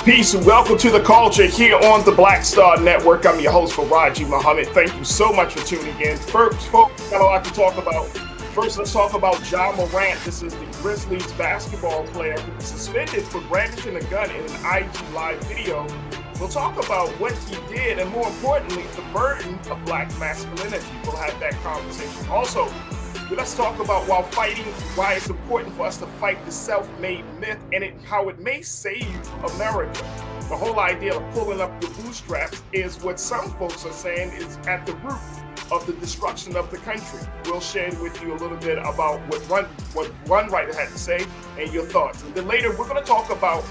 Peace and welcome to the culture here on the Black Star Network. I'm your host, Farajii Muhammad. Thank you so much for tuning in. First, folks, got a lot to talk about. First, let's talk about Ja Morant. This is the Grizzlies basketball player who was suspended for brandishing a gun in an IG Live video. We'll talk about what he did and, more importantly, the burden of black masculinity. We'll have that conversation. Also, let's talk about why it's important for us to fight the self-made myth and how it may save America. The whole idea of pulling up your bootstraps is what some folks are saying is at the root of the destruction of the country. We'll share with you a little bit about what one writer had to say and your thoughts. And then later, we're going to talk about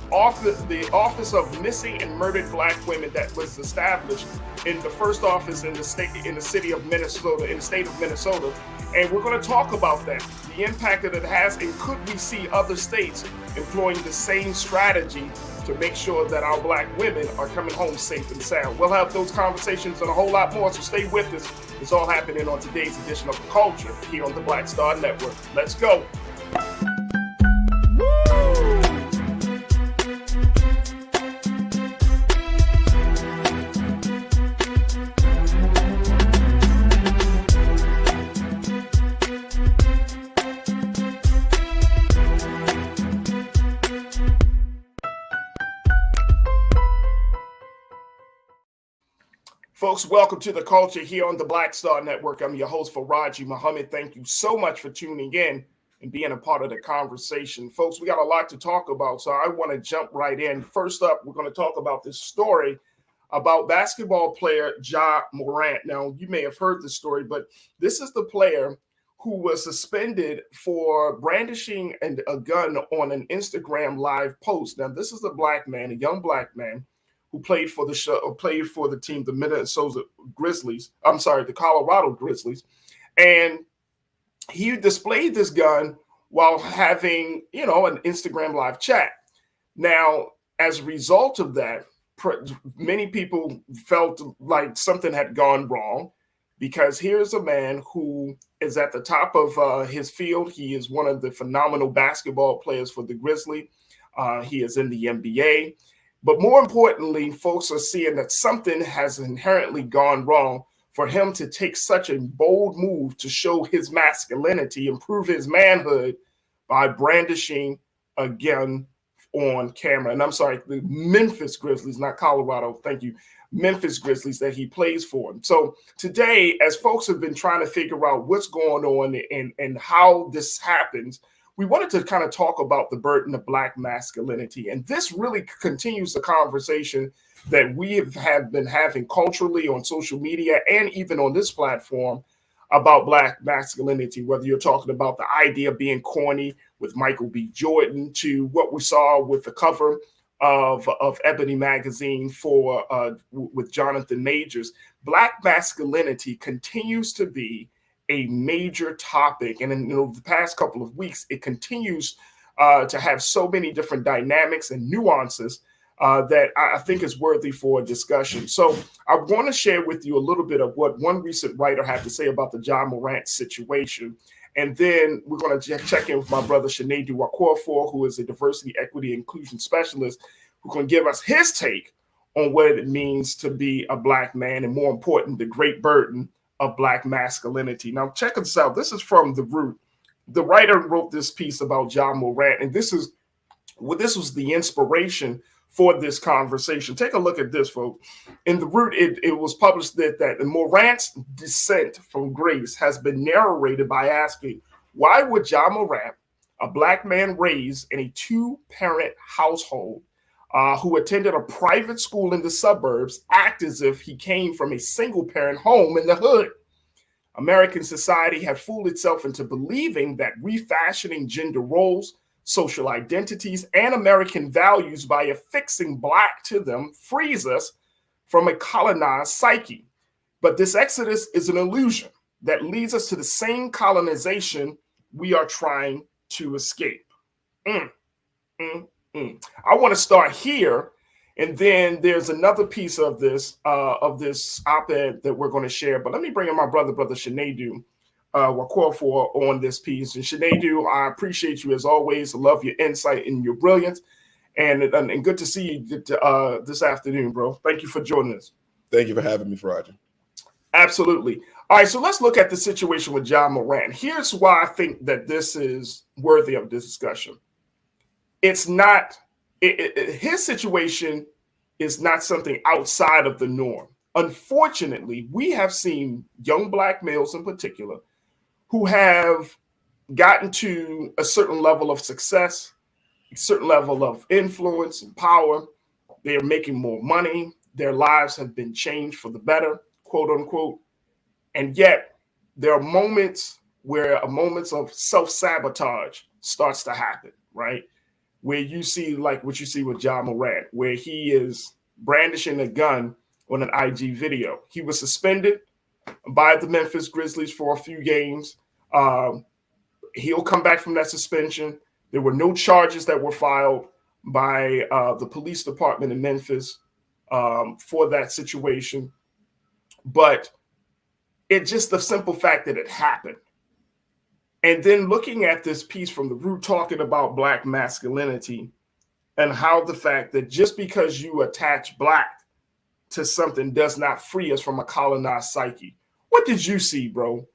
the Office of Missing and Murdered Black Women that was established in the first office in the state of Minnesota. And we're going to talk about that, the impact that it has, and could we see other states employing the same strategy to make sure that our black women are coming home safe and sound. We'll have those conversations and a whole lot more, so stay with us. It's all happening on today's edition of The Culture here on the Black Star Network. Let's go. Folks, welcome to the culture here on the Black Star Network. I'm your host, Farajii Muhammad. Thank you so much for tuning in and being a part of the conversation. Folks, we got a lot to talk about, so I want to jump right in. First up, we're going to talk about this story about basketball player Ja Morant. Now, you may have heard this story, but this is the player who was suspended for brandishing a gun on an Instagram live post. Now, this is a black man, a young black man, who played for the team, the Colorado Grizzlies. And he displayed this gun while having, an Instagram live chat. Now, as a result of that, many people felt like something had gone wrong, because here's a man who is at the top of his field. He is one of the phenomenal basketball players for the Grizzlies. He is in the NBA. But more importantly, folks are seeing that something has inherently gone wrong for him to take such a bold move to show his masculinity and prove his manhood by brandishing a gun on camera. And I'm sorry, the Memphis Grizzlies, not Colorado, thank you, Memphis Grizzlies that he plays for. So today, as folks have been trying to figure out what's going on and how this happens, we wanted to kind of talk about the burden of black masculinity. And this really continues the conversation that we have been having culturally on social media and even on this platform about black masculinity, whether you're talking about the idea of being corny with Michael B. Jordan to what we saw with the cover of Ebony magazine with Jonathan Majors. Black masculinity continues to be a major topic, and in the past couple of weeks, it continues to have so many different dynamics and nuances that I think is worthy for a discussion. So I want to share with you a little bit of what one recent writer had to say about the Ja Morant situation, and then we're going to check in with my brother Sinedu Wakorfor, who is a diversity, equity, inclusion specialist, who can give us his take on what it means to be a black man, and more important, the great burden of black masculinity. Now, check this out. This is from The Root. The writer wrote this piece about Ja Morant, and this was the inspiration for this conversation. Take a look at this, folks. In The Root, it was published that Morant's descent from grace has been narrated by asking, why would Ja Morant, a black man raised in a two-parent household, who attended a private school in the suburbs, act as if he came from a single-parent home in the hood? American society had fooled itself into believing that refashioning gender roles, social identities, and American values by affixing black to them frees us from a colonized psyche. But this exodus is an illusion that leads us to the same colonization we are trying to escape. I want to start here, and then there's another piece of this op-ed that we're going to share. But let me bring in my brother Sinedu Wakorfor on this piece. And Sinedu, I appreciate you as always. I love your insight and your brilliance. And good to see you this afternoon, bro. Thank you for joining us. Thank you for having me, Farajii. Absolutely. All right, so let's look at the situation with Ja Morant. Here's why I think that this is worthy of discussion. It's not his situation is not something outside of the norm. Unfortunately, we have seen young black males in particular who have gotten to a certain level of success, a certain level of influence and power. They are making more money. Their lives have been changed for the better, quote unquote. And yet, there are moments where a moments of self-sabotage starts to happen, right? Where you see like what you see with Ja Morant, where he is brandishing a gun on an IG video. He was suspended by the Memphis Grizzlies for a few games. He'll come back from that suspension. There were no charges that were filed by the police department in Memphis for that situation. But it's just the simple fact that it happened. And then looking at this piece from the root, talking about black masculinity and how the fact that just because you attach black to something does not free us from a colonized psyche. What did you see, bro,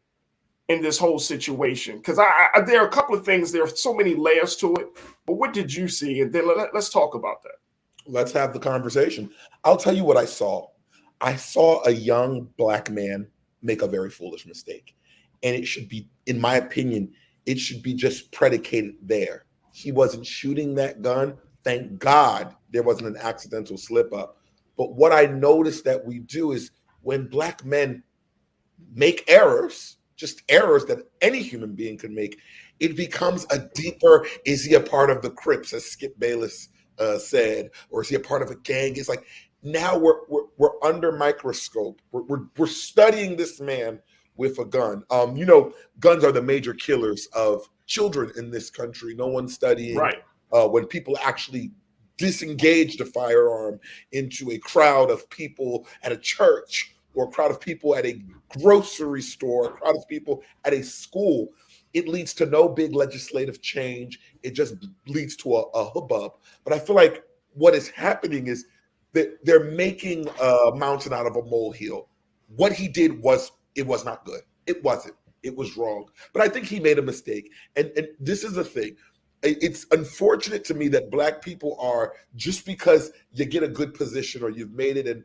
in this whole situation? Because there are a couple of things, there are so many layers to it, but what did you see? And then let's talk about that. Let's have the conversation. I'll tell you what I saw. I saw a young black man make a very foolish mistake. And it should be, in my opinion, it should be just predicated there. He wasn't shooting that gun. Thank God there wasn't an accidental slip up. But what I noticed that we do is when black men make errors, just errors that any human being can make, it becomes a deeper, is he a part of the Crips, as Skip Bayless said, or is he a part of a gang? It's like now we're under microscope. We're studying this man with a gun. Guns are the major killers of children in this country. No one's studying when people actually disengage the firearm into a crowd of people at a church, or a crowd of people at a grocery store, a crowd of people at a school. It leads to no big legislative change. It just leads to a hubbub. But I feel like what is happening is that they're making a mountain out of a molehill. What he did was not good. It wasn't. It was wrong. But I think he made a mistake. And this is the thing. It's unfortunate to me that black people are, just because you get a good position or you've made it in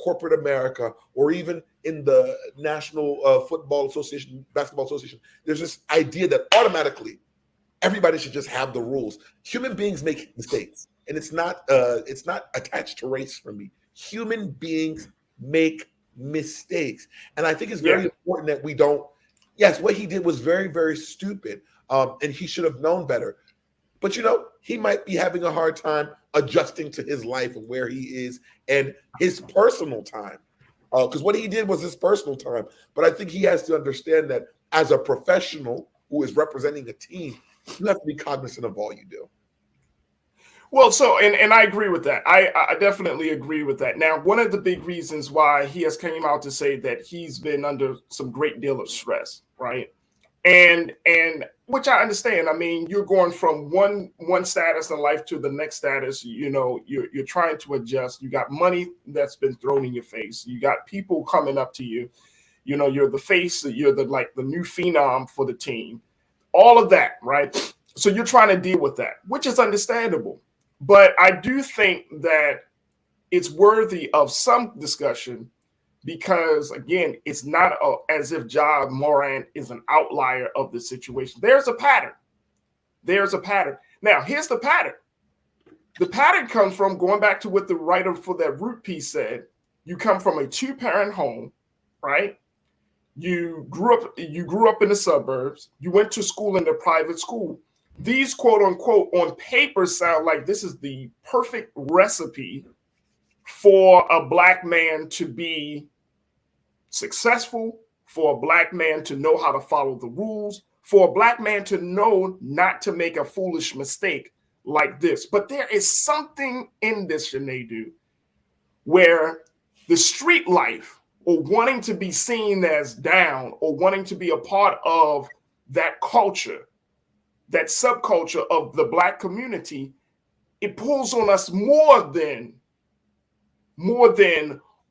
corporate America or even in the National Football Association, Basketball Association, there's this idea that automatically everybody should just have the rules. Human beings make mistakes, and it's not attached to race for me. Human beings make mistakes, and I think it's very important that we don't. Yes, what he did was very, very stupid, and he should have known better. But he might be having a hard time adjusting to his life and where he is and his personal time, because what he did was his personal time. But I think he has to understand that as a professional who is representing a team, you have to be cognizant of all you do. Well, so and I agree with that. I definitely agree with that. Now, one of the big reasons why he has came out to say that he's been under some great deal of stress, right? And which I understand. I mean, you're going from one status in life to the next status. You're trying to adjust. You got money that's been thrown in your face. You got people coming up to you. You're the face. You're the new phenom for the team. All of that, right? So you're trying to deal with that, which is understandable. But I do think that it's worthy of some discussion because, again, it's not as if Ja Morant is an outlier of the situation. There's a pattern. Now, here's the pattern. The pattern comes from going back to what the writer for that Root piece said. You come from a two-parent home, right? You grew up in the suburbs. You went to school in a private school. These quote unquote on paper sound like this is the perfect recipe for a black man to be successful, for a black man to know how to follow the rules, for a black man to know not to make a foolish mistake like this. But there is something in this, Shanadu, where the street life or wanting to be seen as down or wanting to be a part of that culture, that subculture of the black community, it pulls on us more than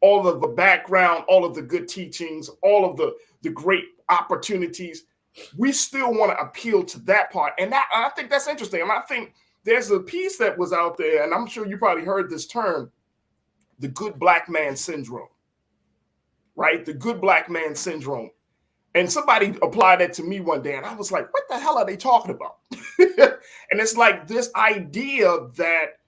all of the background, all of the good teachings, all of the great opportunities. We still want to appeal to that part. And I think that's interesting. And I think there's a piece that was out there, and I'm sure you probably heard this term, the good black man syndrome, right? The good black man syndrome. And somebody applied that to me one day, and I was like, what the hell are they talking about? And it's like this idea that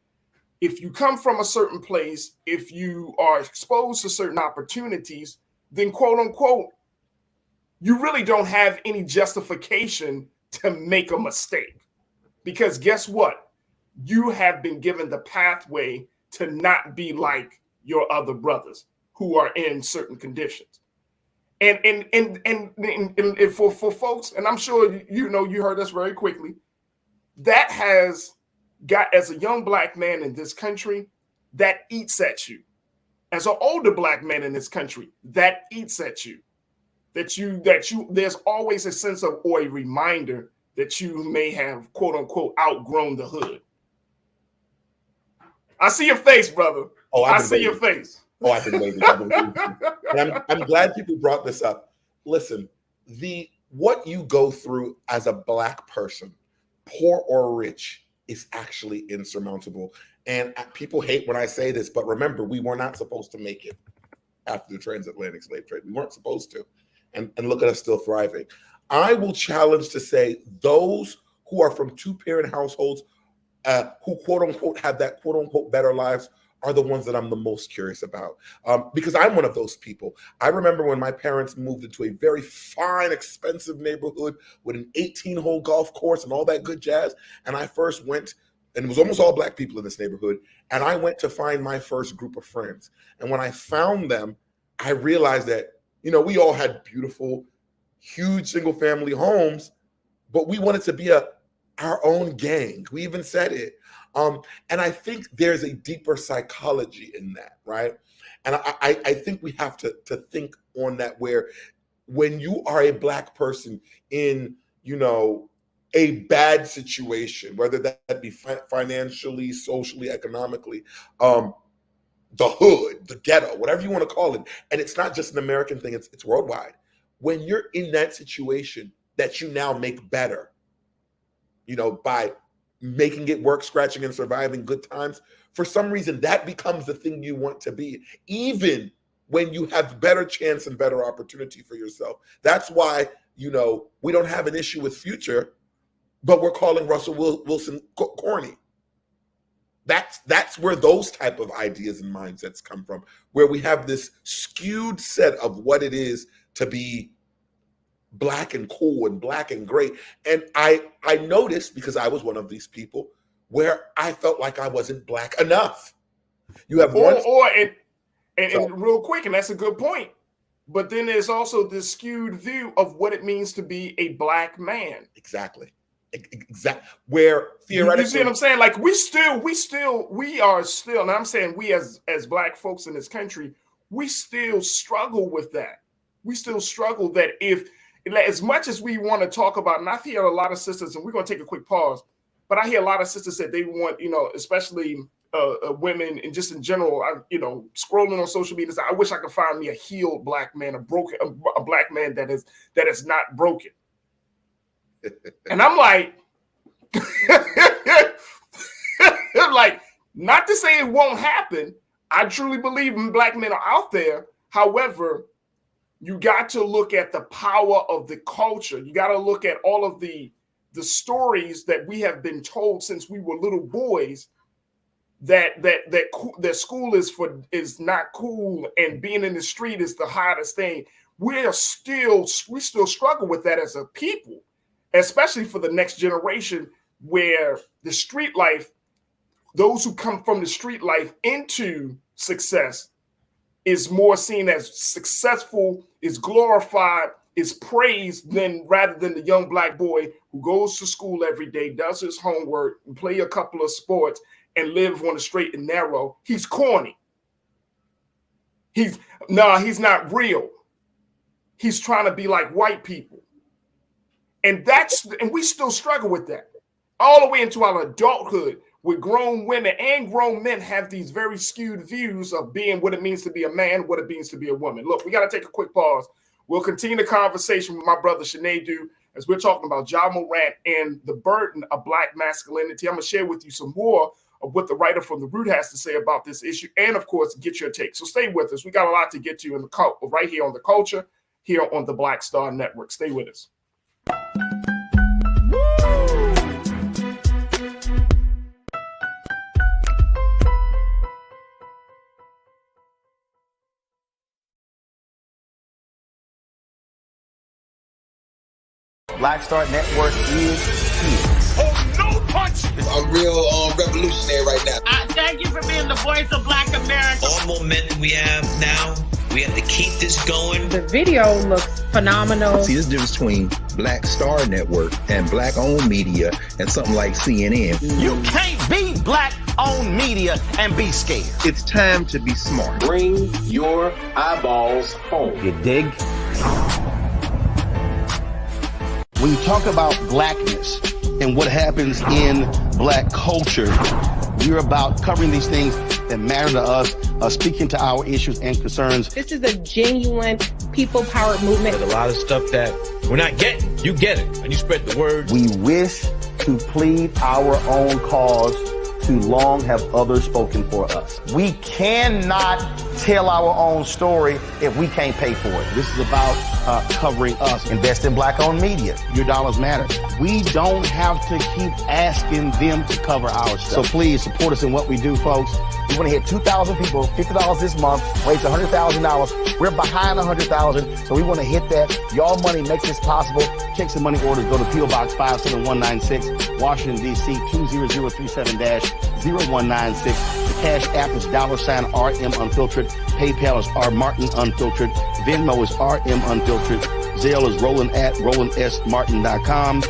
if you come from a certain place, if you are exposed to certain opportunities, then quote unquote, you really don't have any justification to make a mistake. Because guess what? You have been given the pathway to not be like your other brothers who are in certain conditions. And for folks, and I'm sure you heard us very quickly, that has got, as a young black man in this country, that eats at you. As an older black man in this country, that eats at you. That you there's always a sense of, or a reminder that you may have quote unquote outgrown the hood. I see your face, brother. Oh, I see your face. Oh, I've been waiting. And I'm glad people brought this up. Listen, what you go through as a black person, poor or rich, is actually insurmountable. And people hate when I say this, but remember, we were not supposed to make it after the transatlantic slave trade. We weren't supposed to. And look at us still thriving. I will challenge to say those who are from two-parent households, who quote unquote have that quote unquote better lives, are the ones that I'm the most curious about. Because I'm one of those people. I remember when my parents moved into a very fine, expensive neighborhood with an 18-hole golf course and all that good jazz. And I first went, and it was almost all black people in this neighborhood. And I went to find my first group of friends. And when I found them, I realized that, we all had beautiful, huge single family homes, but we wanted to be our own gang. We even said it. And I think there's a deeper psychology in that, right? And I think we have to think on that, where when you are a black person in, a bad situation, whether that be financially, socially, economically, the hood, the ghetto, whatever you want to call it, and it's not just an American thing, it's worldwide. When you're in that situation that you now make better, by making it work, scratching and surviving good times, for some reason that becomes the thing you want to be, even when you have better chance and better opportunity for yourself. That's why, we don't have an issue with Future, but we're calling Russell Wilson corny. That's where those type of ideas and mindsets come from, where we have this skewed set of what it is to be black and cool and black and great. And I noticed, because I was one of these people, where I felt like I wasn't black enough. You have and real quick, and that's a good point. But then there's also this skewed view of what it means to be a black man. Exactly. Where theoretically, you see what I'm saying? Like we are still, and I'm saying we as black folks in this country, we still struggle with that. We still struggle that if, as much as we want to talk about, and I hear a lot of sisters, and we're going to take a quick pause, but I hear a lot of sisters that they want, especially women and just in general, scrolling on social media, I wish I could find me a healed black man, a black man that is not broken. And I'm like, not to say it won't happen. I truly believe black men are out there. However, you got to look at the power of the culture. You got to look at all of the stories that we have been told since we were little boys, that school is not cool and being in the street is the hottest thing. We still struggle with that as a people, especially for the next generation, where the street life, those who come from the street life into success, is more seen as successful, is glorified, is praised, rather than the young black boy who goes to school every day, does his homework, and play a couple of sports, and live on the straight and narrow. He's corny. He's not real. He's trying to be like white people. And we still struggle with that all the way into our adulthood. with grown women and grown men have these very skewed views of being what it means to be a man, what it means to be a woman. Look, we got to take a quick pause. We'll continue the conversation with my brother Shanadu as we're talking about Ja Morant and the burden of Black masculinity. I'm going to share with you some more of what the writer from The Root has to say about this issue, and of course, get your take. So stay with us. We got a lot to get to in the cult right here on The Culture, here on the Black Star Network. Stay with us. Black Star Network is here. Oh, no punch! I'm real revolutionary right now. Thank you for being the voice of Black America. All momentum we have now, we have to keep this going. The video looks phenomenal. See, there's a difference between Black Star Network and Black-owned media and something like CNN. You can't be Black-owned media and be scared. It's time to be smart. Bring your eyeballs home. You dig? When you talk about blackness and what happens in Black culture, we're about covering these things that matter to us, speaking to our issues and concerns. This is a genuine people-powered movement. There's a lot of stuff that we're not getting. You get it, and you spread the word. We wish to plead our own cause. Too long have others spoken for us. We cannot tell our own story if we can't pay for it. This is about covering us. Invest in Black-owned media. Your dollars matter. We don't have to keep asking them to cover our stuff. So please support us in what we do, folks. We want to hit 2,000 people, $50 this month, raise $100,000. We're behind 100,000, so we want to hit that. Y'all money makes this possible. Check some money orders. Go to P.O. Box 57196, Washington, D.C. 20037-0196. The Cash App is $RM Unfiltered. PayPal is R Martin Unfiltered. Venmo is RM Unfiltered. Zelle is Roland at RolandSMartin.com.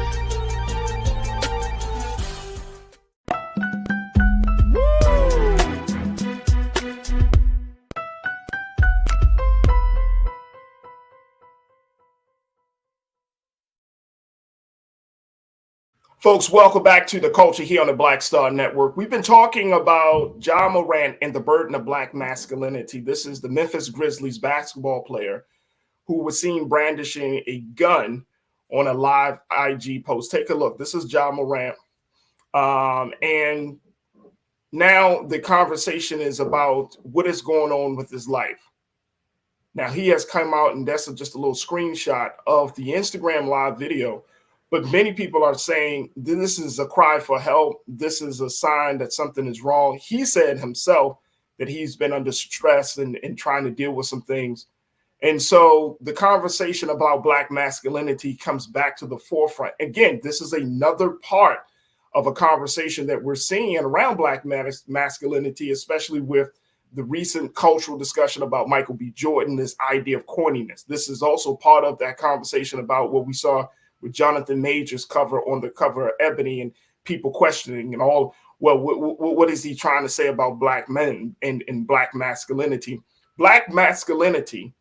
Folks, welcome back to The Culture here on the Black Star Network. We've been talking about Ja Morant and the burden of Black masculinity. This is the Memphis Grizzlies basketball player who was seen brandishing a gun on a live IG post. Take a look. This is Ja Morant. And now the conversation is about what is going on with his life. Now, he has come out, and that's just a little screenshot of the Instagram live video. But many people are saying this is a cry for help. This is a sign that something is wrong. He said himself that he's been under stress and trying to deal with some things. And so the conversation about Black masculinity comes back to the forefront. Again, this is another part of a conversation that we're seeing around Black masculinity, especially with the recent cultural discussion about Michael B. Jordan, this idea of corniness. This is also part of that conversation about what we saw with Jonathan Major's cover on the cover of Ebony and people questioning and all, well, what is he trying to say about Black men and Black masculinity? Black masculinity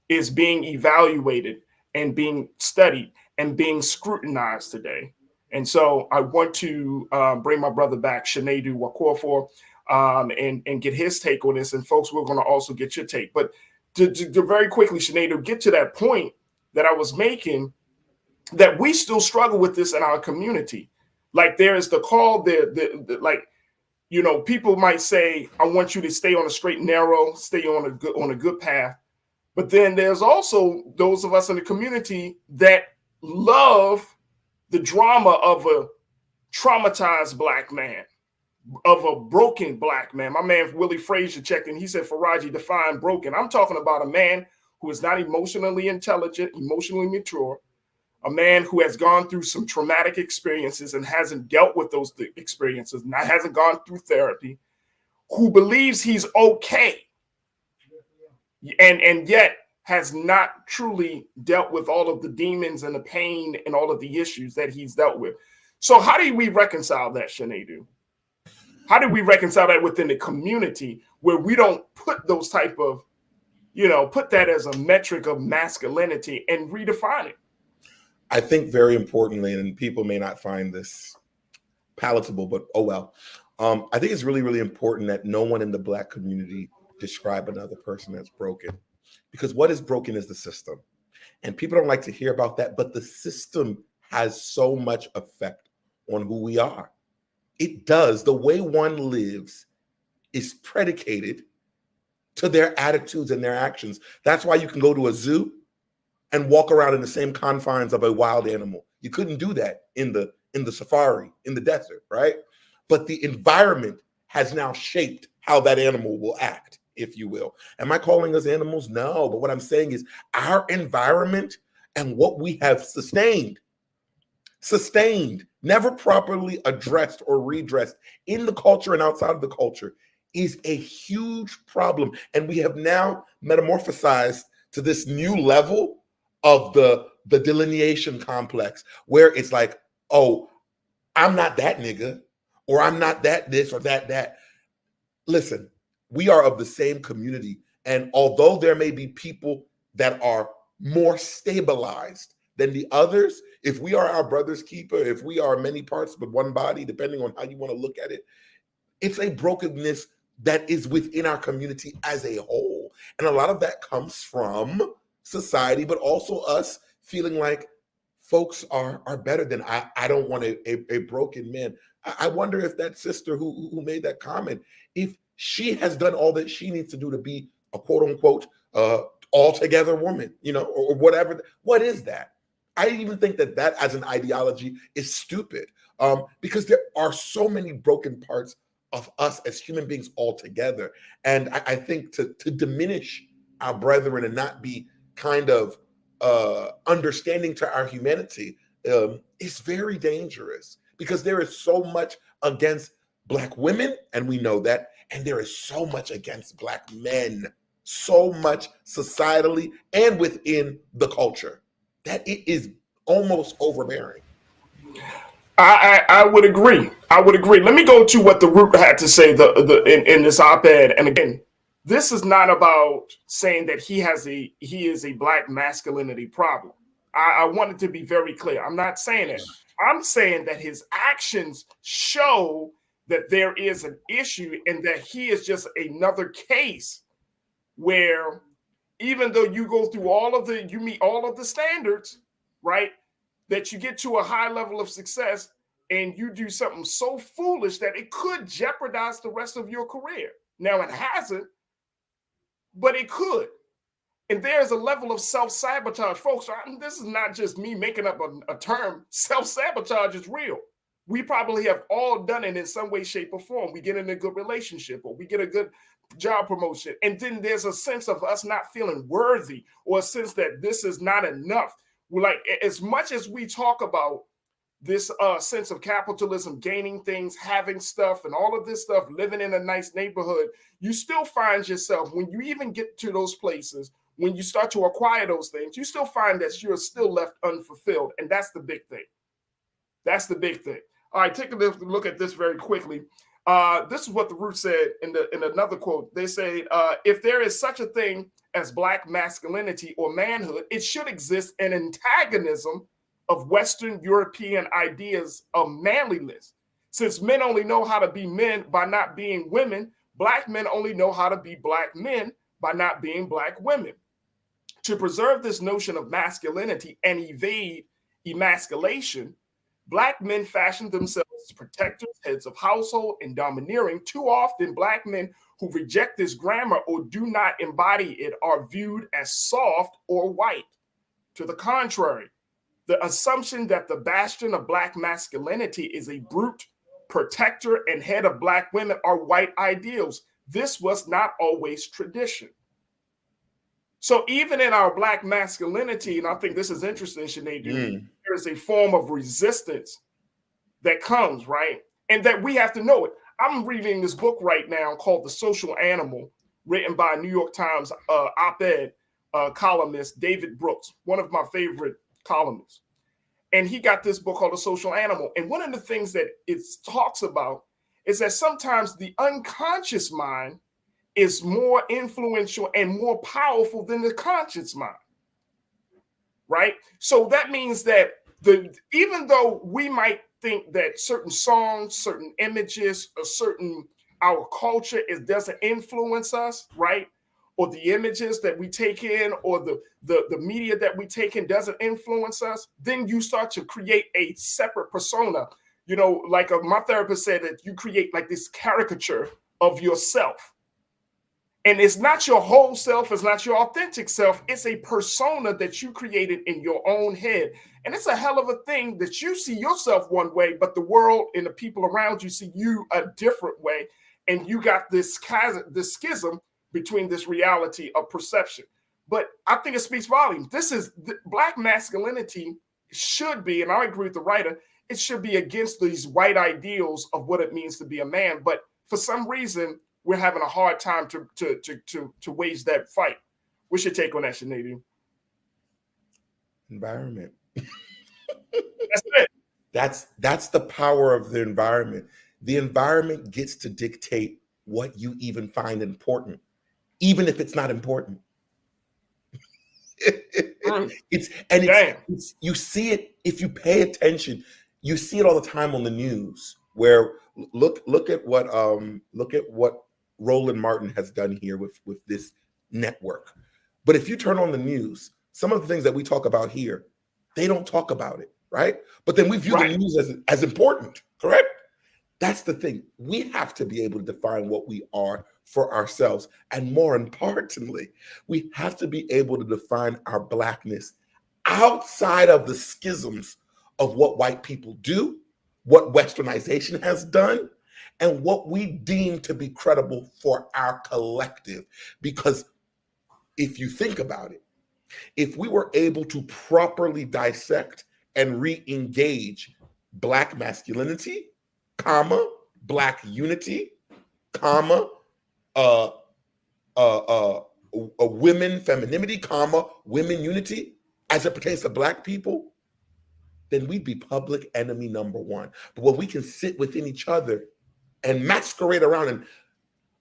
is being evaluated and being studied and being scrutinized today. And so I want to bring my brother back, Shanadu Wakorfor, and get his take on this. And folks, we're going to also get your take. But to very quickly, Shanadu, get to that point that I was making, that we still struggle with this in our community. Like there is the call there, like, you know, people might say, I want you to stay on a straight and narrow, stay on a good path. But then there's also those of us in the community that love the drama of a traumatized Black man, of a broken Black man. My man Willie Frazier checked in. He said, Farajii defined broken. I'm talking about a man who is not emotionally intelligent, emotionally mature, a man who has gone through some traumatic experiences and hasn't dealt with those experiences, and hasn't gone through therapy, who believes he's okay, and yet has not truly dealt with all of the demons and the pain and all of the issues that he's dealt with. So how do we reconcile that, Shanadu? How do we reconcile that within the community where we don't put those type of, put that as a metric of masculinity and redefine it? I think very importantly, and people may not find this palatable, but oh well. I think it's really, really important that no one in the Black community describe another person as broken, because what is broken is the system. And people don't like to hear about that, but the system has so much effect on who we are. It does. The way one lives is predicated to their attitudes and their actions. That's why you can go to a zoo and walk around in the same confines of a wild animal. You couldn't do that in the safari, in the desert, right? But the environment has now shaped how that animal will act, if you will. Am I calling us animals? No, but what I'm saying is our environment and what we have sustained, never properly addressed or redressed in the culture and outside of the culture, is a huge problem. And we have now metamorphosized to this new level of the delineation complex, where it's like, oh, I'm not that nigga, or I'm not that this or that. Listen, we are of the same community. And although there may be people that are more stabilized than the others, if we are our brother's keeper, if we are many parts but one body, depending on how you want to look at it, it's a brokenness that is within our community as a whole. And a lot of that comes from society, but also us feeling like folks are better than I don't want a broken man. I wonder if that sister who made that comment, if she has done all that she needs to do to be a quote unquote altogether woman, or whatever. What is that? I even think that as an ideology is stupid, because there are so many broken parts of us as human beings altogether. And I think to diminish our brethren and not be kind of understanding to our humanity is very dangerous, because there is so much against Black women, and we know that, and there is so much against Black men, so much societally and within the culture, that it is almost overbearing. I would agree. Let me go to what the Root had to say in this op-ed. And again, this is not about saying that he is a Black masculinity problem. I want it to be very clear. I'm not saying that. I'm saying that his actions show that there is an issue, and that he is just another case where, even though you go through you meet all of the standards, right, that you get to a high level of success, and you do something so foolish that it could jeopardize the rest of your career. Now, it hasn't, but it could. And there's a level of self-sabotage. Folks, this is not just me making up a term. Self-sabotage is real. We probably have all done it in some way, shape, or form. We get in a good relationship, or we get a good job promotion, and then there's a sense of us not feeling worthy, or a sense that this is not enough. We're like, as much as we talk about this sense of capitalism, gaining things, having stuff, and all of this stuff, living in a nice neighborhood, you still find yourself, when you even get to those places, when you start to acquire those things, you still find that you're still left unfulfilled. And that's the big thing. That's the big thing. All right, take a look at this very quickly. This is what the Root said in another quote. They say, if there is such a thing as Black masculinity or manhood, it should exist an antagonism of Western European ideas of manliness. Since men only know how to be men by not being women, Black men only know how to be Black men by not being Black women. To preserve this notion of masculinity and evade emasculation, Black men fashion themselves as protectors, heads of household, and domineering. Too often, Black men who reject this grammar or do not embody it are viewed as soft or white. To the contrary, the assumption that the bastion of Black masculinity is a brute, protector, and head of Black women are white ideals. This was not always tradition. So even in our Black masculinity, and I think this is interesting, Sinead, there is a form of resistance that comes, right? And that we have to know it. I'm reading this book right now called The Social Animal, written by New York Times op-ed columnist David Brooks, one of my favorite columnists. And he got this book called The Social Animal. And one of the things that it talks about is that sometimes the unconscious mind is more influential and more powerful than the conscious mind, right? So that means that even though we might think that certain songs, certain images, or our culture, it doesn't influence us, right? Or the images that we take in, or the media that we take in doesn't influence us, then you start to create a separate persona. You know, like my therapist said, that you create like this caricature of yourself. And it's not your whole self, it's not your authentic self. It's a persona that you created in your own head. And it's a hell of a thing that you see yourself one way, but the world and the people around you see you a different way. And you got this schism between this reality of perception. But I think it speaks volumes. Black masculinity should be, and I agree with the writer, it should be against these white ideals of what it means to be a man. But for some reason, we're having a hard time to wage that fight. What's your take on that, Shanadi? Environment. That's it. That's the power of the environment. The environment gets to dictate what you even find important, even if it's not important. It's you see it if you pay attention. You see it all the time on the news. Where look at what Roland Martin has done here with this network. But if you turn on the news, some of the things that we talk about here, they don't talk about it, right? But then we view the news as important, correct? That's the thing. We have to be able to define what we are for ourselves. And more importantly, we have to be able to define our Blackness outside of the schisms of what white people do, what Westernization has done, and what we deem to be credible for our collective. Because if you think about it, if we were able to properly dissect and re-engage Black masculinity, Black unity, women femininity, women unity, as it pertains to Black people, then we'd be public enemy number one. But when we can sit within each other and masquerade around and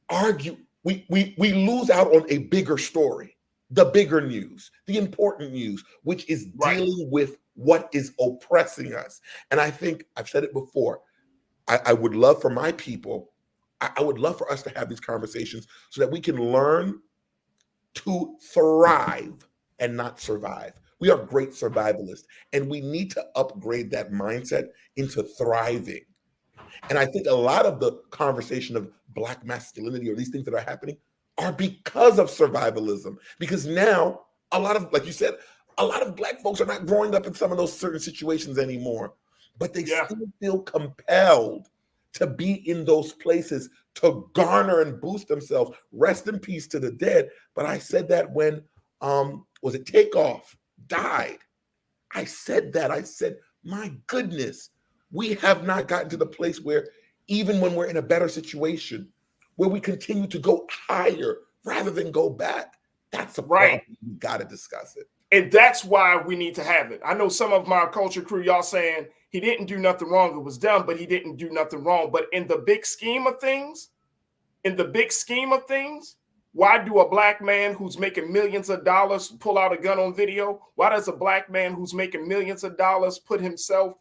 argue, we lose out on a bigger story, the bigger news, the important news, which is dealing with what is oppressing us. And I think I've said it before, I would love for my people, I would love for us to have these conversations so that we can learn to thrive and not survive. We are great survivalists, and we need to upgrade that mindset into thriving. And I think a lot of the conversation of Black masculinity or these things that are happening are because of survivalism. Because now, a lot of, like you said, a lot of Black folks are not growing up in some of those certain situations anymore, but they still feel compelled to be in those places to garner and boost themselves. Rest in peace to the dead. But I said that when, was it Takeoff died? I said that. I said, my goodness, we have not gotten to the place where even when we're in a better situation, where we continue to go higher rather than go back. That's a problem. We got to discuss it. And that's why we need to have it. I know some of my culture crew, y'all saying he didn't do nothing wrong. It was dumb, but he didn't do nothing wrong. But in the big scheme of things, why do a Black man who's making millions of dollars pull out a gun on video? Why does a Black man who's making millions of dollars put himself,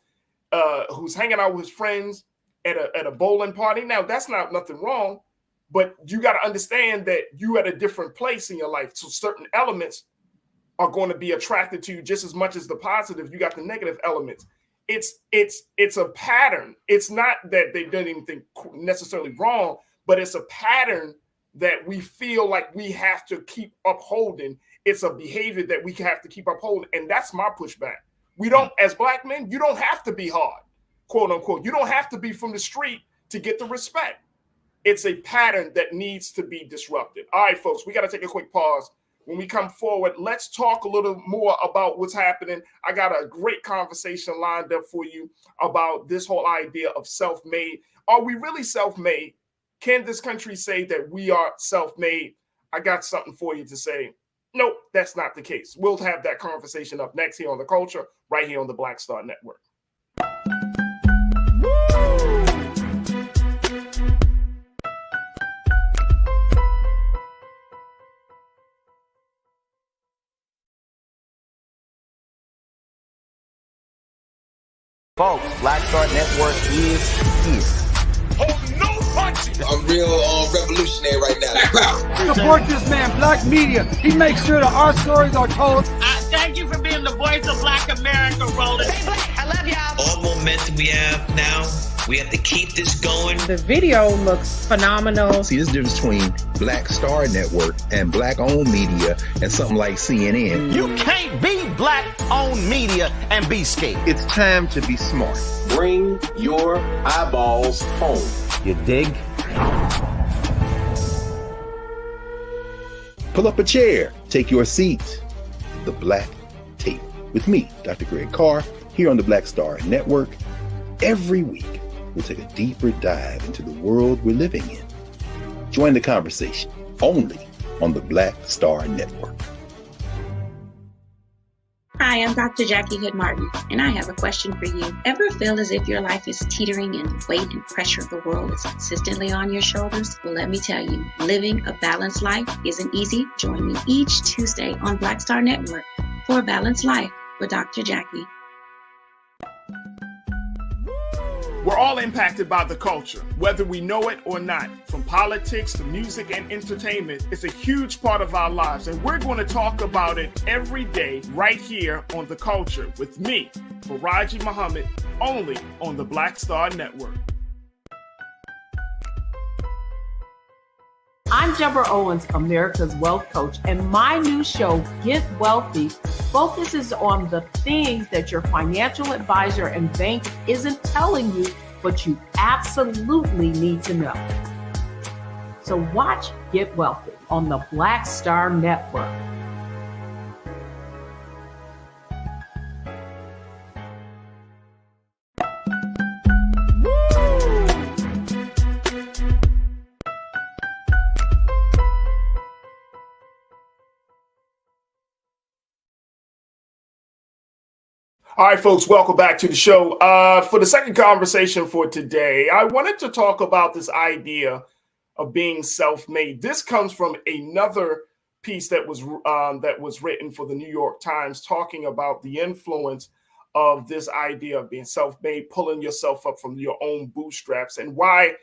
who's hanging out with his friends at a bowling party? Now, that's not nothing wrong, but you got to understand that you at a different place in your life. So certain elements are going to be attracted to you just as much as the positive. You got the negative elements. It's a pattern. It's not that they did anything necessarily wrong, but it's a pattern that we feel like we have to keep upholding. It's a behavior that we have to keep upholding. And that's my pushback. We don't, as Black men, you don't have to be hard, quote unquote. You don't have to be from the street to get the respect. It's a pattern that needs to be disrupted. All right, folks, we got to take a quick pause. When we come forward, let's talk a little more about what's happening. I got a great conversation lined up for you about this whole idea of self-made. Are we really self-made? Can this country say that we are self-made? I got something for you to say. Nope, that's not the case. We'll have that conversation up next here on The Culture, right here on the Black Star Network. Folks, Black Star Network is here. Hold no punches. I'm real revolutionary right now. Support this man, Black Media. He makes sure that our stories are told. Thank you for being the voice of Black America, Roland. Stay black. I love y'all. All momentum we have now, we have to keep this going. The video looks phenomenal. See, there's a difference between Black Star Network and black-owned media and something like CNN. You can't be black-owned media and be scared. It's time to be smart. Bring your eyeballs home. You dig? Pull up a chair. Take your seat. The Black Tape. With me, Dr. Greg Carr, here on the Black Star Network. Every week, we'll take a deeper dive into the world we're living in. Join the conversation only on the Black Star Network. Hi, I'm Dr. Jackie Hood Martin, and I have a question for you. Ever feel as if your life is teetering and the weight and pressure of the world is consistently on your shoulders? Well, let me tell you, living a balanced life isn't easy. Join me each Tuesday on Black Star Network for a Balanced Life with Dr. Jackie. We're all impacted by the culture, whether we know it or not. From politics to music and entertainment, it's a huge part of our lives, and we're going to talk about it every day right here on The Culture with me, Farajii Muhammad, only on the Black Star Network. I'm Deborah Owens, America's Wealth Coach, and my new show, Get Wealthy, focuses on the things that your financial advisor and bank isn't telling you, but you absolutely need to know. So watch Get Wealthy on the Black Star Network. All right, folks, welcome back to the show. For the second conversation for today, I wanted to talk about this idea of being self-made. This comes from another piece that was written for the New York Times, talking about the influence of this idea of being self-made, pulling yourself up from your own bootstraps, and why.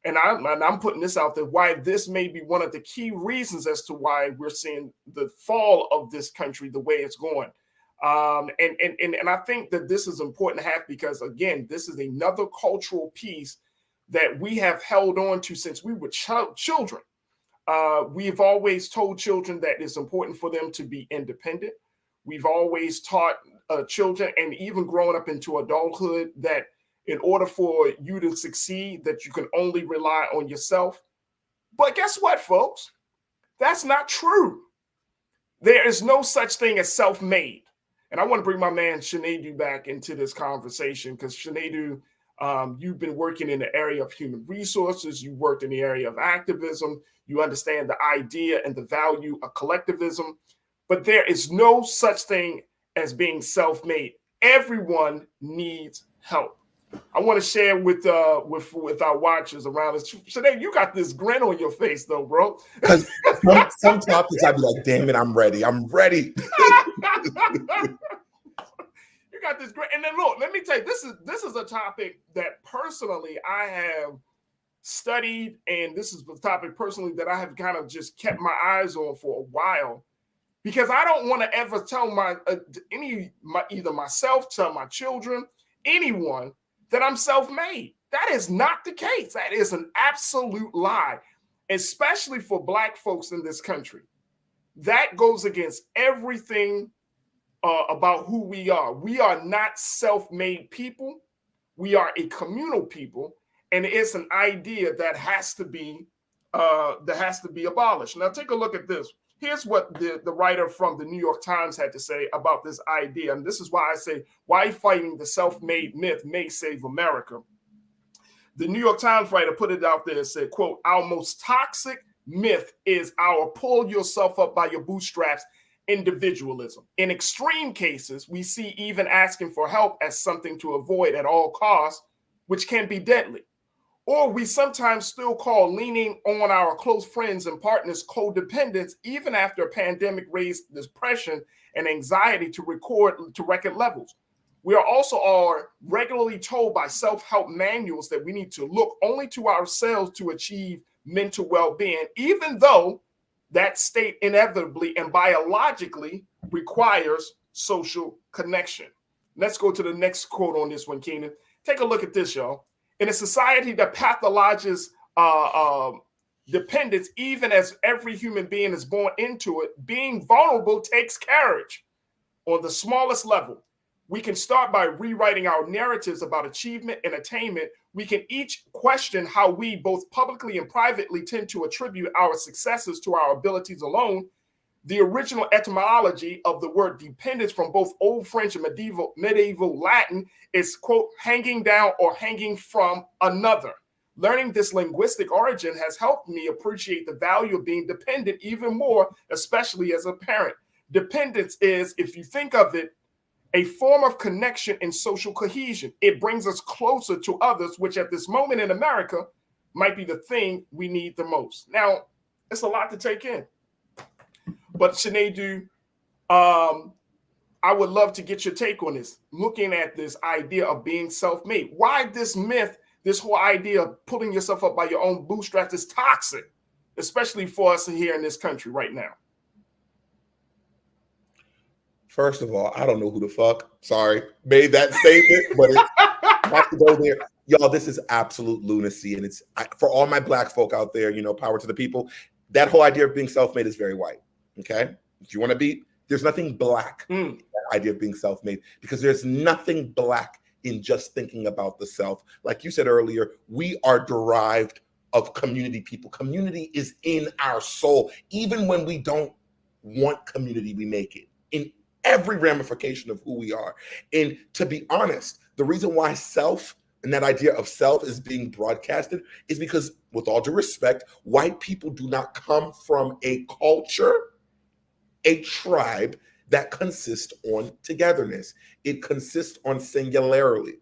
And I'm putting this out there, why this may be one of the key reasons as to why we're seeing the fall of this country the way it's going. And I think that this is important to have because, again, this is another cultural piece that we have held on to since we were children. We've always told children that it's important for them to be independent. We've always taught children, and even growing up into adulthood, that in order for you to succeed, that you can only rely on yourself. But guess what, folks? That's not true. There is no such thing as self-made. And I want to bring my man Shanadu back into this conversation because Shanadu, you've been working in the area of human resources. You worked in the area of activism. You understand the idea and the value of collectivism. But there is no such thing as being self-made. Everyone needs help. I want to share with our watchers around us. Shanadu, you got this grin on your face, though, bro. Because some topics I'd be like, damn it, I'm ready. You got this great, and then look, let me tell you, this is a topic that personally I have studied, and this is the topic personally that I have kind of just kept my eyes on for a while, because I don't want to ever tell either myself, tell my children, anyone that I'm self-made. That is not the case. That is an absolute lie, especially for Black folks in this country. That goes against everything about who we are. We are not self-made people. We are a communal people, and it's an idea that has to be abolished. Now, take a look at this. Here's what the writer from the New York Times had to say about this idea, and this is why I say, why fighting the self-made myth may save America. The New York Times writer put it out there and said, quote, "Our most toxic myth is our pull yourself up by your bootstraps individualism. In extreme cases, we see even asking for help as something to avoid at all costs, which can be deadly. Or we sometimes still call leaning on our close friends and partners codependence, even after a pandemic raised depression and anxiety to record levels. We are also regularly told by self-help manuals that we need to look only to ourselves to achieve mental well-being, even though that state inevitably and biologically requires social connection. Let's go to the next quote on this one, Keenan. Take a look at this, y'all. In a society that pathologizes dependence, even as every human being is born into it, being vulnerable takes courage. On the smallest level, we can start by rewriting our narratives about achievement and attainment. We can each question how we, both publicly and privately, tend to attribute our successes to our abilities alone. The original etymology of the word dependence from both Old French and medieval Latin is, quote, hanging down or hanging from another. Learning this linguistic origin has helped me appreciate the value of being dependent even more, especially as a parent. Dependence is, if you think of it, a form of connection and social cohesion. It brings us closer to others, which at this moment in America might be the thing we need the most. Now, it's a lot to take in. But Sinedu, I would love to get your take on this, looking at this idea of being self-made. Why this myth, this whole idea of pulling yourself up by your own bootstraps is toxic, especially for us here in this country right now? First of all, I don't know who the fuck, sorry, made that statement, but it's have to go there. Y'all, this is absolute lunacy. And it's, for all my Black folk out there, you know, power to the people, that whole idea of being self-made is very white, okay? If you want to be, there's nothing Black in that idea of being self-made, because there's nothing Black in just thinking about the self. Like you said earlier, we are derived of community people. Community is in our soul. Even when we don't want community, we make it in every ramification of who we are. And to be honest, the reason why self and that idea of self is being broadcasted is because, with all due respect, white people do not come from a culture, a tribe that consists on togetherness. It consists on singularity.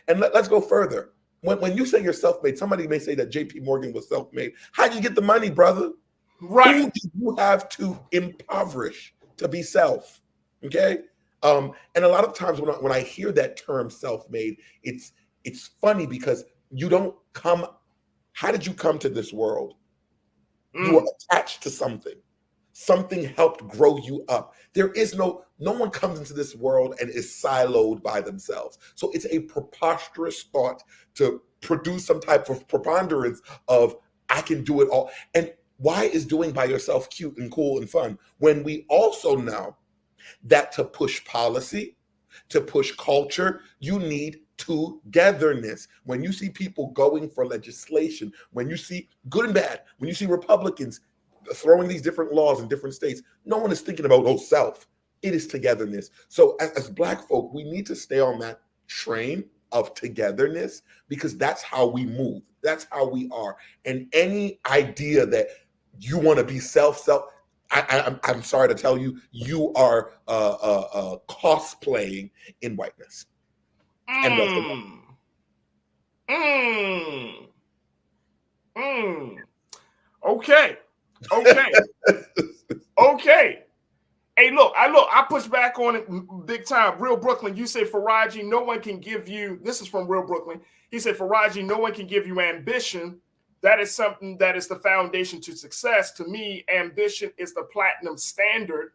And let's go further. When you say you're self-made, somebody may say that JP Morgan was self-made. How do you get the money, brother? Right. Who do you have to impoverish to be self? Okay. And a lot of times when I hear that term self-made, it's funny because you don't come. How did you come to this world? You were attached to something. Something helped grow you up. There is no one comes into this world and is siloed by themselves. So it's a preposterous thought to produce some type of preponderance of I can do it all. And why is doing by yourself cute and cool and fun when we also know that to push policy, to push culture, you need togetherness. When you see people going for legislation, when you see good and bad, when you see Republicans throwing these different laws in different states, no one is thinking about self. It is togetherness. So as Black folk, we need to stay on that train of togetherness, because that's how we move. That's how we are. And any idea that you want to be self, I'm sorry to tell you, you are cosplaying in whiteness. Okay. Hey, look, I push back on it big time. Real Brooklyn, you say, Farajii, no one can give you, this is from Real Brooklyn. He said, Farajii, no one can give you ambition. That is something that is the foundation to success. To me, ambition is the platinum standard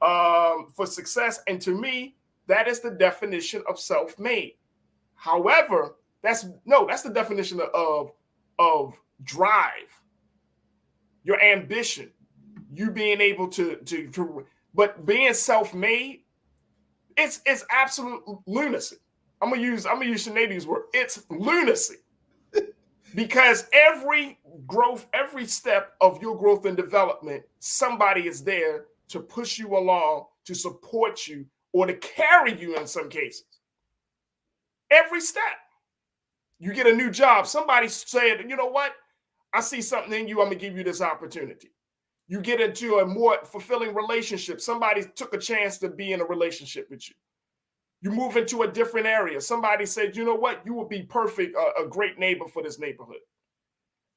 for success. And to me, that is the definition of self-made. However, that's the definition of drive, your ambition, you being able to but being self-made, it's absolute lunacy. I'm gonna use Sinedu's word. It's lunacy. Because every step of your growth and development, somebody is there to push you along, to support you, or to carry you in some cases. Every step. You get a new job. Somebody said, you know what? I see something in you. I'm going to give you this opportunity. You get into a more fulfilling relationship. Somebody took a chance to be in a relationship with you. You move into a different area. Somebody said, you know what? You will be perfect, a great neighbor for this neighborhood.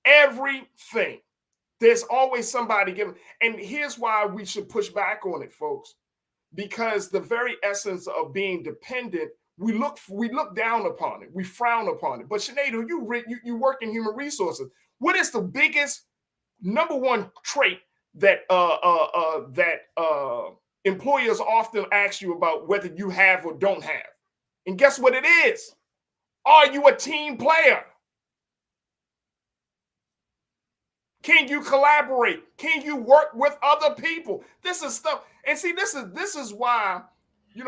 Everything. There's always somebody giving. And here's why we should push back on it, folks. because the very essence of being dependent, we look down upon it, we frown upon it. But Sinead, you work in human resources. What is the biggest number one trait that employers often ask you about whether you have or don't have? And guess what it is? Are you a team player? Can you collaborate? Can you work with other people? This is stuff. And see, this is why,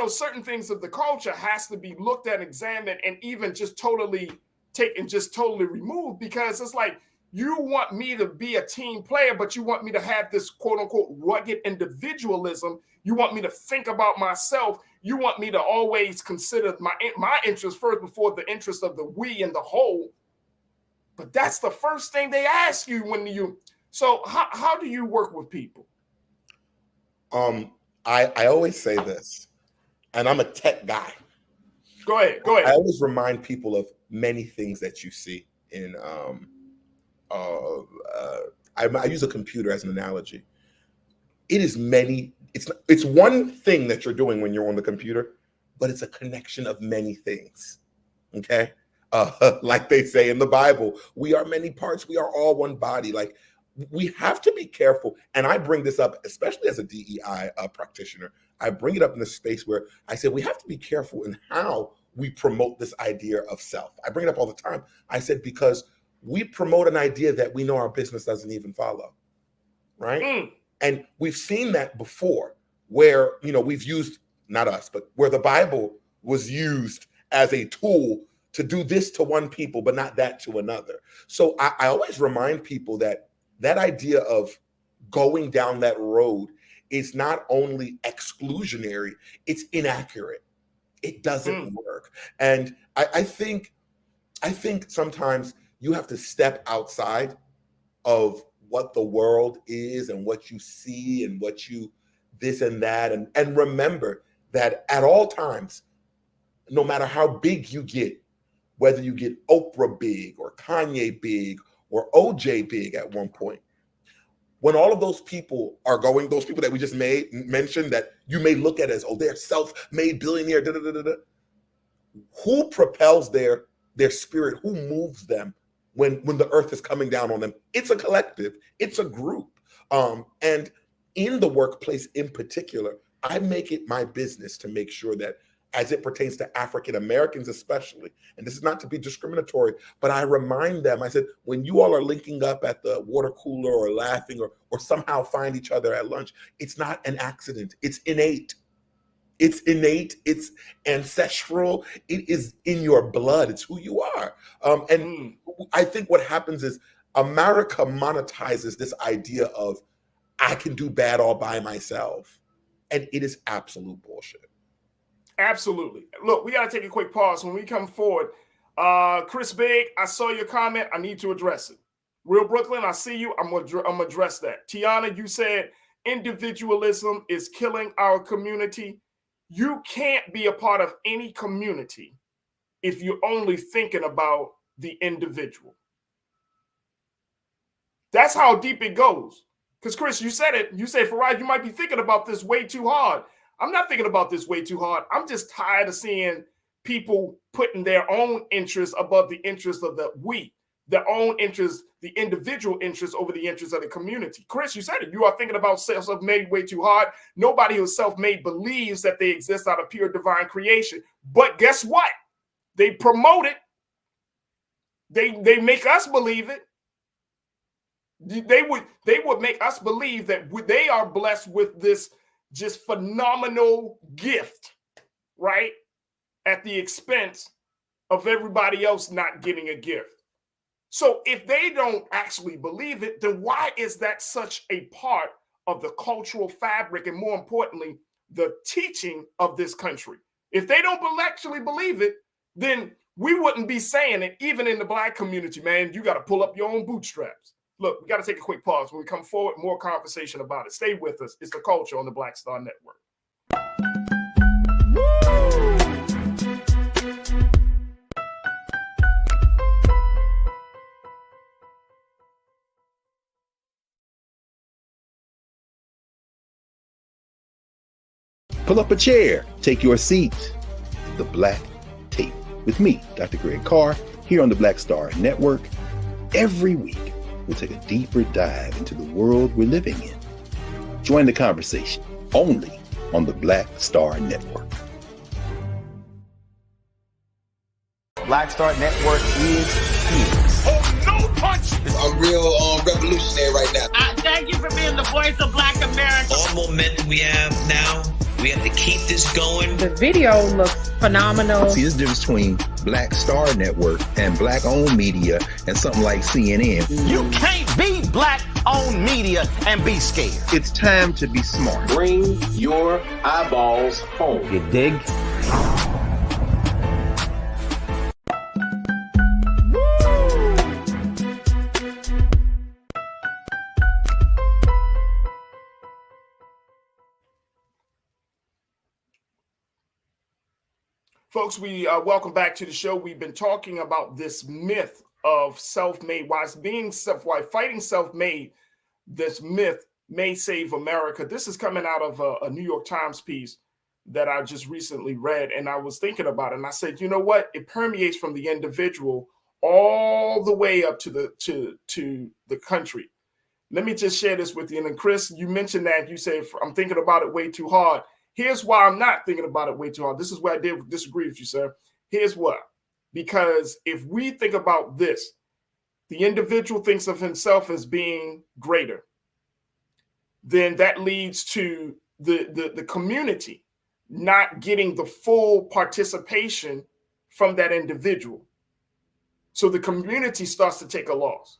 certain things of the culture has to be looked at, examined, and even just totally removed, because it's like, you want me to be a team player, but you want me to have this quote unquote rugged individualism. You want me to think about myself. You want me to always consider my interest first before the interest of the we and the whole. But that's the first thing they ask you so how do you work with people? I always say this, and I'm a tech guy. Go ahead. I always remind people of many things that you see in I use a computer as an analogy. It is it's one thing that you're doing when you're on the computer, but it's a connection of many things. Okay. Like they say in the Bible, we are many parts, we are all one body. Like, we have to be careful. And I bring this up, especially as a DEI practitioner. I bring it up in a space where I say we have to be careful in how we promote this idea of self. I bring it up all the time. I said, because we promote an idea that we know our business doesn't even follow, right? And we've seen that before, where, we've used, not us, but where the Bible was used as a tool to do this to one people, but not that to another. So I always remind people that idea of going down that road is not only exclusionary, it's inaccurate. It doesn't work. And I think sometimes you have to step outside of what the world is and what you see and what you this and that. And remember that at all times, no matter how big you get, whether you get Oprah big or Kanye big or OJ big at one point, when all of those people are going, those people that we just mentioned that you may look at as, oh, they're self-made billionaire, who propels their spirit, who moves them when the earth is coming down on them? It's a collective, it's a group. And in the workplace in particular, I make it my business to make sure that, as it pertains to African Americans especially, and this is not to be discriminatory, but I remind them, I said, when you all are linking up at the water cooler or laughing or somehow find each other at lunch, it's not an accident, it's innate. It's innate, it's ancestral, it is in your blood, it's who you are. And I think what happens is America monetizes this idea of, I can do bad all by myself. And it is absolute bullshit. Absolutely. Look, we got to take a quick pause. When we come forward, Chris Big, I saw your comment. I need to address it. Real Brooklyn, I see you. I'm gonna address that. Tiana, you said individualism is killing our community. You can't be a part of any community if you're only thinking about the individual. That's how deep it goes. Because Chris, you said it. You said, Farajii, you might be thinking about this way too hard. I'm not thinking about this way too hard. I'm just tired of seeing people putting their own interests above the interests of their own interests, the individual interests over the interests of the community. Chris, you said it. You are thinking about self-made way too hard. Nobody who's self-made believes that they exist out of pure divine creation. But guess what? They promote it. They make us believe it. They would make us believe that they are blessed with this just phenomenal gift, right? At the expense of everybody else not getting a gift. So if they don't actually believe it, then why is that such a part of the cultural fabric and, more importantly, the teaching of this country? If they don't actually believe it, then we wouldn't be saying it. Even in the Black community, man, you got to pull up your own bootstraps. Look, we got to take a quick pause. When we come forward, more conversation about it. Stay with us. It's The Culture on the Black Star Network. Pull up a chair, take your seat. The Black Tape with me, Dr. Greg Carr, here on the Black Star Network. Every week, we'll take a deeper dive into the world we're living in. Join the conversation only on the Black Star Network. Black Star Network is here. Oh, no punch! I'm real revolutionary right now. Thank you for being the voice of Black America. All momentum we have now, we have to keep this going. The video looks phenomenal. See, there's a difference between Black Star Network and black-owned media and something like CNN. You can't be black-owned media and be scared. It's time to be smart. Bring your eyeballs home. You dig? Folks, we welcome back to the show. We've been talking about this myth of self-made. Why fighting self-made, this myth may save America. This is coming out of a New York Times piece that I just recently read, and I was thinking about it, and I said, you know what? It permeates from the individual all the way up to the country. Let me just share this with you. And then, Chris, you mentioned that. You said, I'm thinking about it way too hard. Here's why I'm not thinking about it way too hard. This is where I did disagree with you, sir. Here's why. Because if we think about this, the individual thinks of himself as being greater, then that leads to the community not getting the full participation from that individual. So the community starts to take a loss.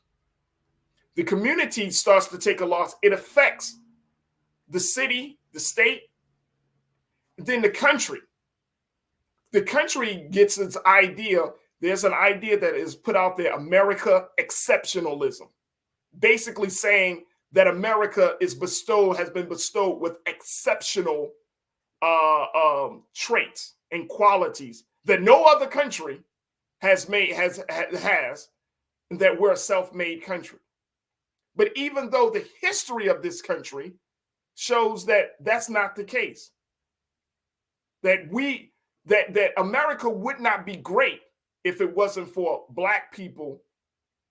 The community starts to take a loss. It affects the city, the state, then the country. The country gets its idea. There's an idea that is put out there, America exceptionalism, basically saying that America has been bestowed with exceptional traits and qualities that no other country has, that we're a self-made country. But even though the history of this country shows that that's not the case, that America would not be great if it wasn't for Black people.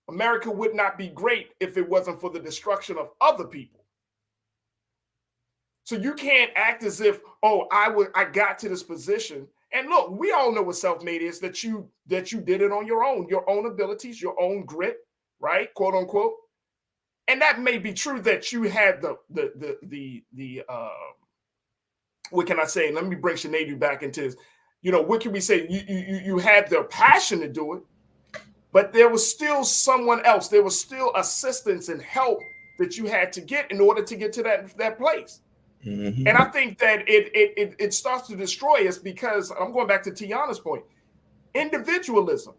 America would not be great if it wasn't for the destruction of other people. So you can't act as if, oh, I got to this position. And look, we all know what self-made is, that you did it on your own abilities, your own grit, right? Quote unquote. And that may be true that you had the what can I say? Let me bring Sinead back into this. You know, what can we say? You had the passion to do it, but there was still someone else. There was still assistance and help that you had to get in order to get to that place. Mm-hmm. And I think that it starts to destroy us because I'm going back to Tiana's point. Individualism.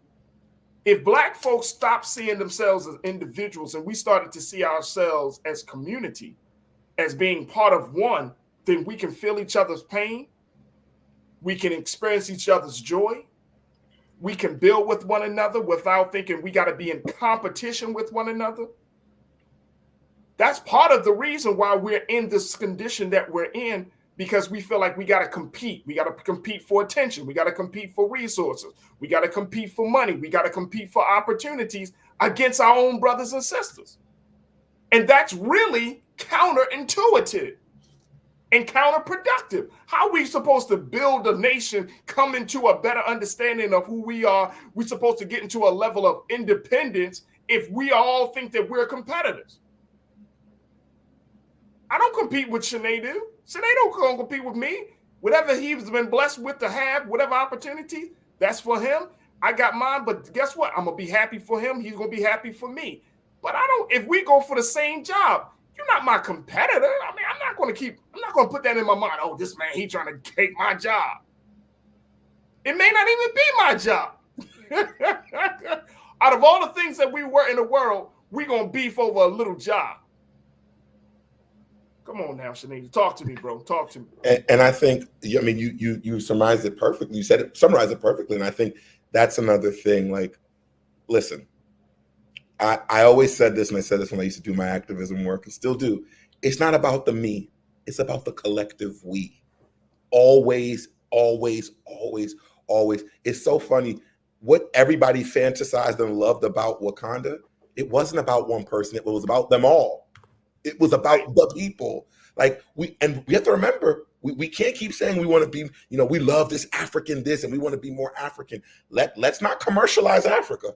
If Black folks stopped seeing themselves as individuals and we started to see ourselves as community, as being part of one, then we can feel each other's pain. We can experience each other's joy. We can build with one another without thinking we got to be in competition with one another. That's part of the reason why we're in this condition that we're in, because we feel like we got to compete. We got to compete for attention. We got to compete for resources. We got to compete for money. We got to compete for opportunities against our own brothers and sisters. And that's really counterintuitive and counterproductive. How are we supposed to build a nation, come into a better understanding of who we are? We're supposed to get into a level of independence if we all think that we're competitors. I don't compete with Sinead. Sinead don't compete with me. Whatever he's been blessed with to have, whatever opportunity, that's for him. I got mine, but guess what? I'm going to be happy for him. He's going to be happy for me. But if we go for the same job, you're not my competitor. I mean, I'm not going to put that in my mind. Oh, this man, he's trying to take my job. It may not even be my job. Out of all the things that we were in the world, we're going to beef over a little job. Come on now, Sinead. Talk to me, bro. Talk to me. And I think, I mean, you summarized it perfectly. You summarized it perfectly. And I think that's another thing. Like, listen, I always said this, and I said this when I used to do my activism work and still do. It's not about the me. It's about the collective we. always, always, always, always. It's so funny. What everybody fantasized and loved about Wakanda, it wasn't about one person. It was about them all. It was about the people. Like we have to remember, we can't keep saying we want to be, we love this African this and we want to be more African. Let's not commercialize Africa.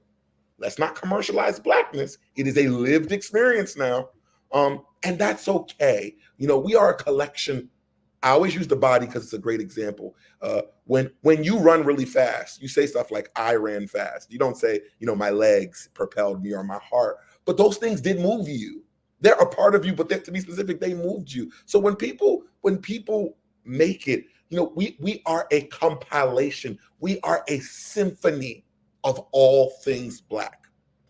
Let's not commercialize Blackness. It is a lived experience now. And that's okay. We are a collection. I always use the body because it's a great example. When you run really fast, you say stuff like, I ran fast. You don't say, my legs propelled me or my heart. But those things did move you. They're a part of you, but to be specific, they moved you. So when people make it, we are a compilation. We are a symphony of all things Black.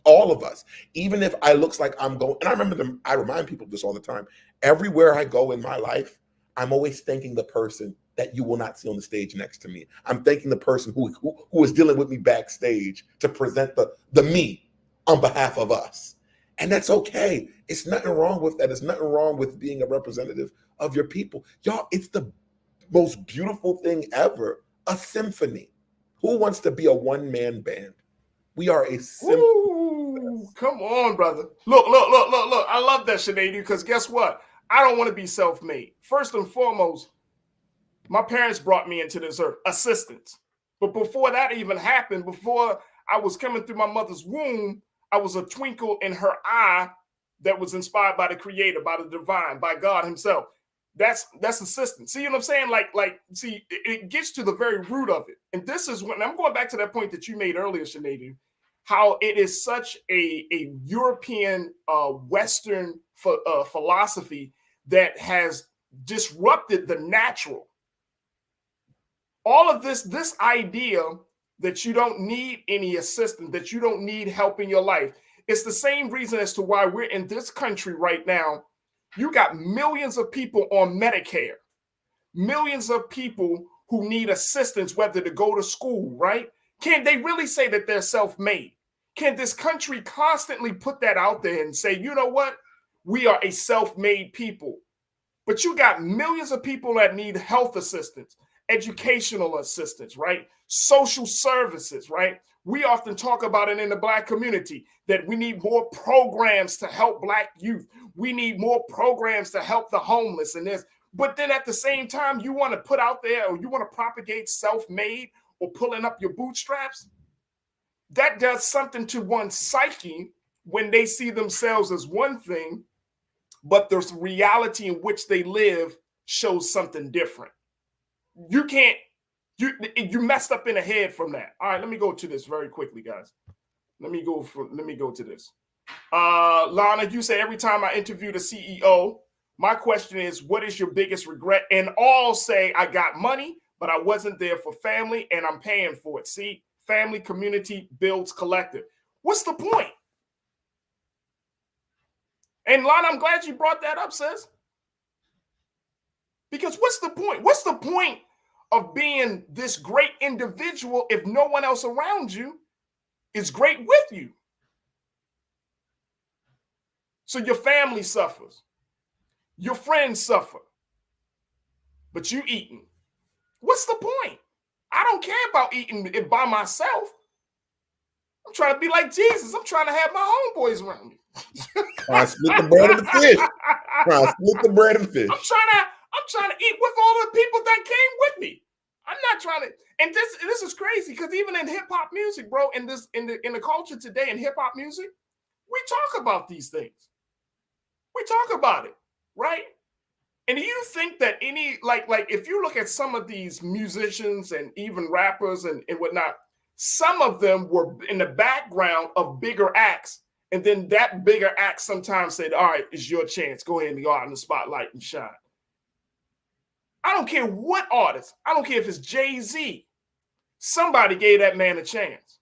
All of us. Even if I looks like I'm going, and I remind people of this all the time. Everywhere I go in my life, I'm always thanking the person that you will not see on the stage next to me. I'm thanking the person who is dealing with me backstage to present the me on behalf of us. And that's okay. It's nothing wrong with that. It's nothing wrong with being a representative of your people. Y'all, it's the most beautiful thing ever. A symphony. Who wants to be a one-man band? We are a symphony. Ooh, come on, brother. Look. I love that, Sinead, because guess what? I don't want to be self-made. First and foremost, my parents brought me into this earth, assistants. But before that even happened, before I was coming through my mother's womb, I was a twinkle in her eye that was inspired by the Creator, by the divine, by God himself. That's assistance. See what I'm saying? See, it gets to the very root of it. And this is when I'm going back to that point that you made earlier, Sinead, how it is such a European Western philosophy that has disrupted the natural. All of this idea that you don't need any assistance, that you don't need help in your life. It's the same reason as to why we're in this country right now. You got millions of people on Medicare, millions of people who need assistance, whether to go to school, right? Can they really say that they're self-made? Can this country constantly put that out there and say, you know what? We are a self-made people. But you got millions of people that need health assistance, educational assistance, right? Social services, right? We often talk about it in the Black community that we need more programs to help Black youth. We need more programs to help the homeless and this. But then at the same time, you want to put out there or you want to propagate self-made or pulling up your bootstraps. That does something to one's psyche when they see themselves as one thing, but the reality in which they live shows something different. You messed up in the head from that. All right, let me go to this very quickly, guys. Let me go to this. Lana, you say every time I interview the CEO, my question is, what is your biggest regret? And all say, I got money, but I wasn't there for family and I'm paying for it. See, family, community builds collective. What's the point? And Lana, I'm glad you brought that up, sis. Because what's the point? What's the point of being this great individual if no one else around you is great with you? So your family suffers. Your friends suffer. But you eating. What's the point? I don't care about eating it by myself. I'm trying to be like Jesus. I'm trying to have my homeboys around me. Trying to split the bread and the fish. Trying to split the bread and fish. I'm trying to eat with all the people that came with me. I'm not trying to, and this is crazy because even in hip hop music, bro, in the culture today in hip hop music, we talk about these things. We talk about it, right? And do you think that any like if you look at some of these musicians and even rappers and whatnot, some of them were in the background of bigger acts, and then that bigger act sometimes said, "All right, it's your chance. Go ahead and go out in the spotlight and shine." I don't care what artist. I don't care if it's Jay-Z. Somebody gave that man a chance.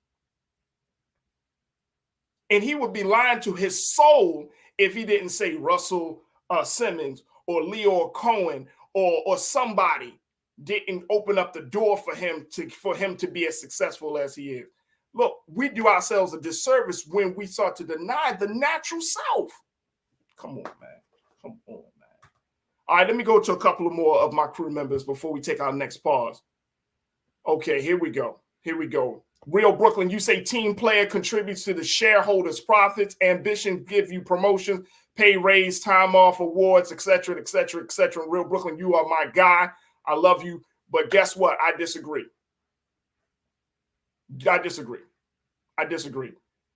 And he would be lying to his soul if he didn't say Russell Simmons or Leo Cohen or somebody didn't open up the door for him to be as successful as he is. Look, we do ourselves a disservice when we start to deny the natural self. Come on, man. Come on, man. All right, let me go to a couple of more of my crew members before we take our next pause. Okay, here we go. Real Brooklyn, you say team player contributes to the shareholders' profits, ambition give you promotions, pay raise, time off, awards, etc., etc., etc. Real Brooklyn, you are my guy. I love you. But guess what? I disagree.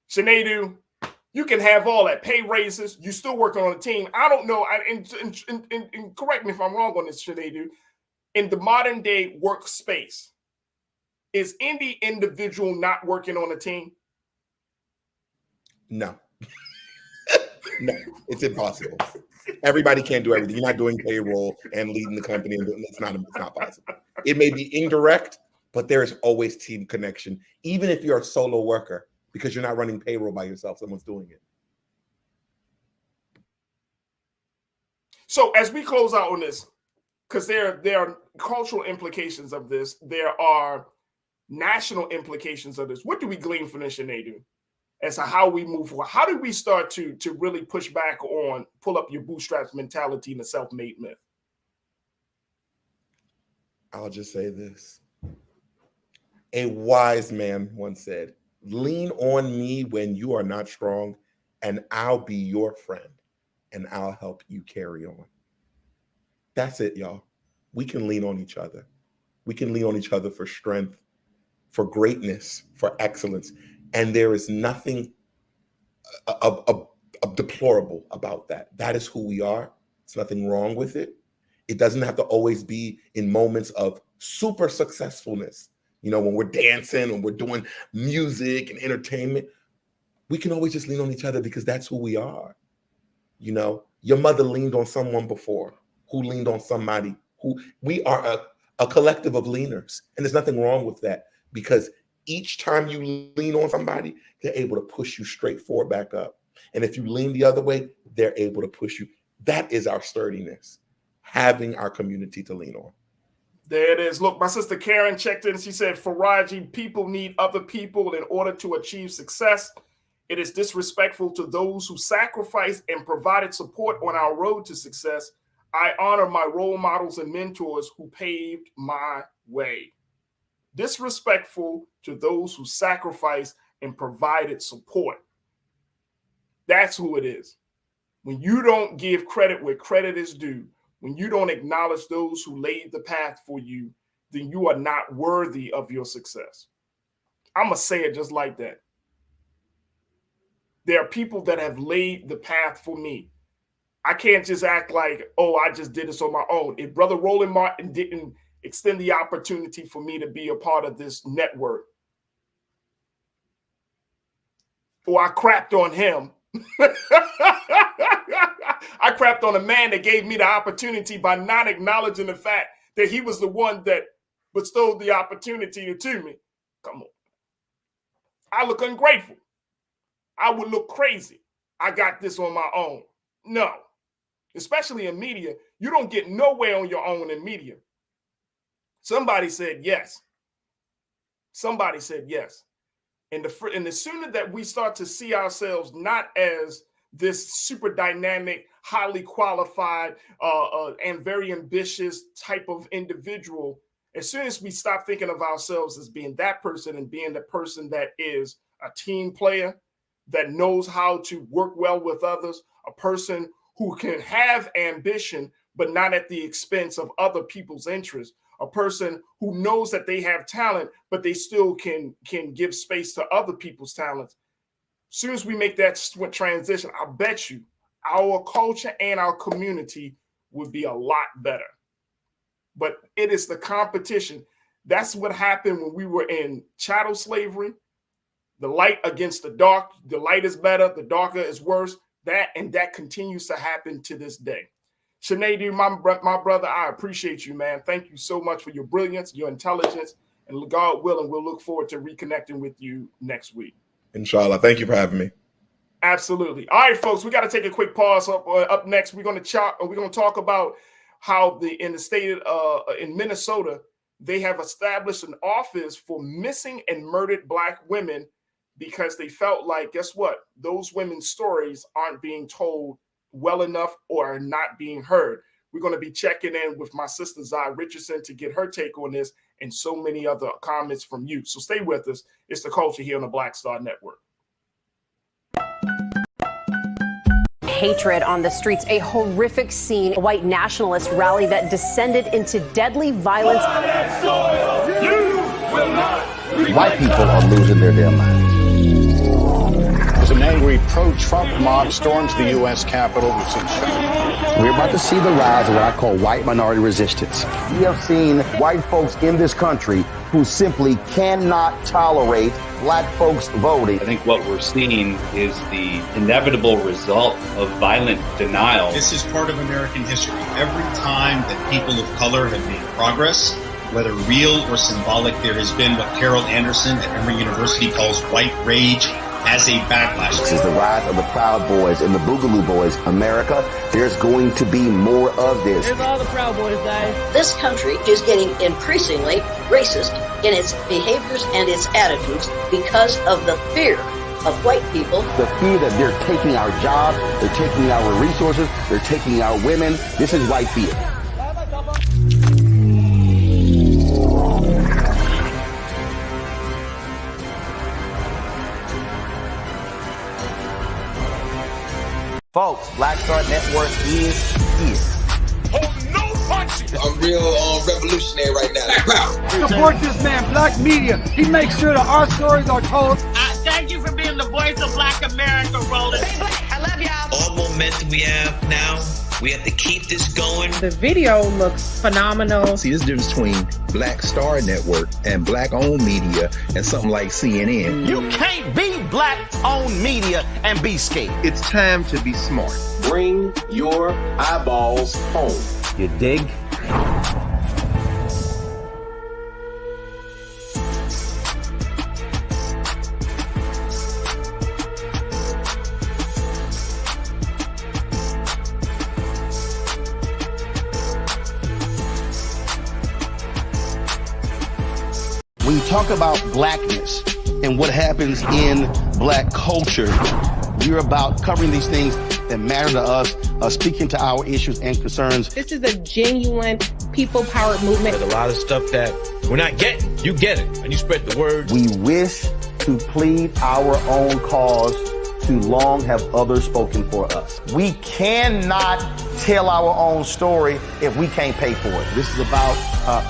Sinead, you can have all that, pay raises. You still working on a team. I don't know. And correct me if I'm wrong on this, Sinead. In the modern day workspace, is any individual not working on a team? No. No, it's impossible. Everybody can't do everything. You're not doing payroll and leading the company. It's not possible. It may be indirect, but there is always team connection, even if you're a solo worker, because you're not running payroll by yourself. Someone's doing it. So as we close out on this, because there are cultural implications of this, there are national implications of this. What do we glean from this, Sinead, as to how we move forward? How do we start to really push back on pull up your bootstraps mentality and the self-made myth? I'll just say this. A wise man once said, lean on me when you are not strong, and I'll be your friend, and I'll help you carry on. That's it, y'all. We can lean on each other. We can lean on each other for strength, for greatness, for excellence. And there is nothing deplorable about that. That is who we are. There's nothing wrong with it. It doesn't have to always be in moments of super successfulness. You know, when we're dancing and we're doing music and entertainment, we can always just lean on each other because that's who we are. You know, your mother leaned on someone before who leaned on somebody who we are a collective of leaners. And there's nothing wrong with that because each time you lean on somebody, they're able to push you straight forward back up. And if you lean the other way, they're able to push you. That is our sturdiness, having our community to lean on. There it is. Look, my sister Karen checked in. She said, Farajii, people need other people in order to achieve success. It is disrespectful to those who sacrificed and provided support on our road to success. I honor my role models and mentors who paved my way. Disrespectful to those who sacrificed and provided support. That's who it is. When you don't give credit where credit is due, when you don't acknowledge those who laid the path for you, then you are not worthy of your success. I'm going to say it just like that. There are people that have laid the path for me. I can't just act like, oh, I just did this on my own. If Brother Roland Martin didn't extend the opportunity for me to be a part of this network, or I crapped on him, I crapped on a man that gave me the opportunity by not acknowledging the fact that he was the one that bestowed the opportunity to me. Come on. I look ungrateful. I would look crazy. I got this on my own. No. Especially in media, you don't get nowhere on your own in media. Somebody said yes. Somebody said yes. And the sooner that we start to see ourselves not as this super dynamic, highly qualified, and very ambitious type of individual, as soon as we stop thinking of ourselves as being that person and being the person that is a team player, that knows how to work well with others, a person who can have ambition, but not at the expense of other people's interests, a person who knows that they have talent, but they still can give space to other people's talents. As soon as we make that transition, I bet you our culture and our community would be a lot better. But it is the competition. That's what happened when we were in chattel slavery. The light against the dark. The light is better. The darker is worse. That continues to happen to this day. Sinead, my brother, I appreciate you, man. Thank you so much for your brilliance, your intelligence, and God willing, we'll look forward to reconnecting with you next week. Inshallah. Thank you for having me. Absolutely. All right, folks, we got to take a quick pause. Up next, we're going to talk about how in the state in Minnesota, they have established an office for missing and murdered Black women because they felt like, guess what? Those women's stories aren't being told well enough or are not being heard. We're going to be checking in with my sister, Zai Richardson, to get her take on this and so many other comments from you. So stay with us. It's The Culture here on the Black Star Network. Hatred on the streets, a horrific scene, a white nationalist rally that descended into deadly violence. White people are losing their damn minds. As an angry pro-Trump mob storms the U.S. Capitol, We're about to see the rise of what I call white minority resistance. We have seen white folks in this country who simply cannot tolerate black folks voting. I think what we're seeing is the inevitable result of violent denial. This is part of American history. Every time that people of color have made progress, whether real or symbolic, there has been what Carol Anderson at Emory University calls white rage as a backlash. This is the rise of the Proud Boys and the Boogaloo Boys. America, there's going to be more of this. Here's all the Proud Boys, guys. This country is getting increasingly racist in its behaviors and its attitudes because of the fear of white people. The fear that they're taking our jobs, they're taking our resources, they're taking our women. This is white fear. Folks, Black Star Network is here. Oh, no punches! I'm real revolutionary right now. Support this man, Black Media. He makes sure that our stories are told. Thank you for being the voice of Black America, Roland. Hey, Black, I love y'all. All momentum we have now, we have to keep this going. The video looks phenomenal. See, this difference between Black Star Network and black-owned media and something like CNN. You can't be black-owned media and be scared. It's time to be smart. Bring your eyeballs home. You dig? When you talk about blackness and what happens in black culture, we're about covering these things that matter to us, speaking to our issues and concerns. This is a genuine people-powered movement. There's a lot of stuff that we're not getting. You get it, and you spread the word. We wish to plead our own cause. Too long have others spoken for us. We cannot tell our own story if we can't pay for it. This is about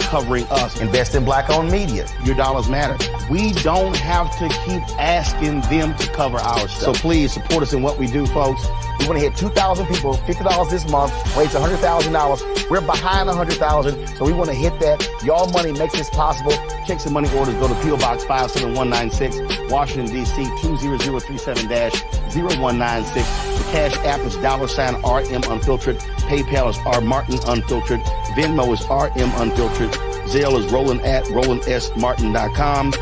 covering us. Invest in black-owned media. Your dollars matter. We don't have to keep asking them to cover our stuff. So please support us in what we do, folks. We want to hit 2,000 people, $50 this month, raise $100,000. We're behind 100,000, so we want to hit that. Y'all money makes this possible. Checks and money orders go to P.O. Box 57196, Washington, D.C. 20037-0196. The Cash App is $RM Unfiltered. PayPal is R Martin Unfiltered. Venmo is RM Unfiltered. Zelle is Roland at RolandSMartin.com.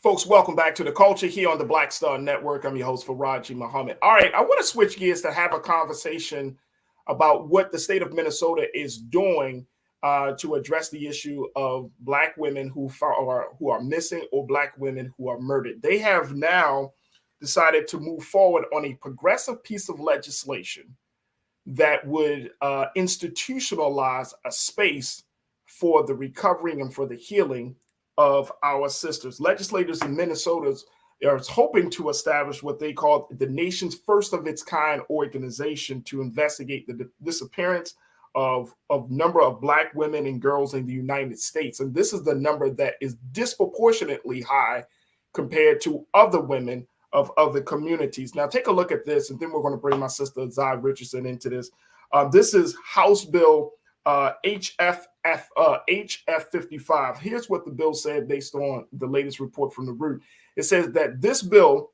Folks, welcome back to The Culture here on the Black Star Network. I'm your host, Farajii Muhammad. All right, I want to switch gears to have a conversation about what the state of Minnesota is doing to address the issue of Black women who are missing or Black women who are murdered. They have now decided to move forward on a progressive piece of legislation that would institutionalize a space for the recovering and for the healing of our sisters. Legislators in Minnesota are hoping to establish what they call the nation's first of its kind organization to investigate the disappearance of number of Black women and girls in the United States. And this is the number that is disproportionately high compared to other women of other communities. Now take a look at this, and then we're going to bring my sister Zai Richardson into this. This is House Bill HF 55. Here's what the bill said based on the latest report from the Root. It says that this bill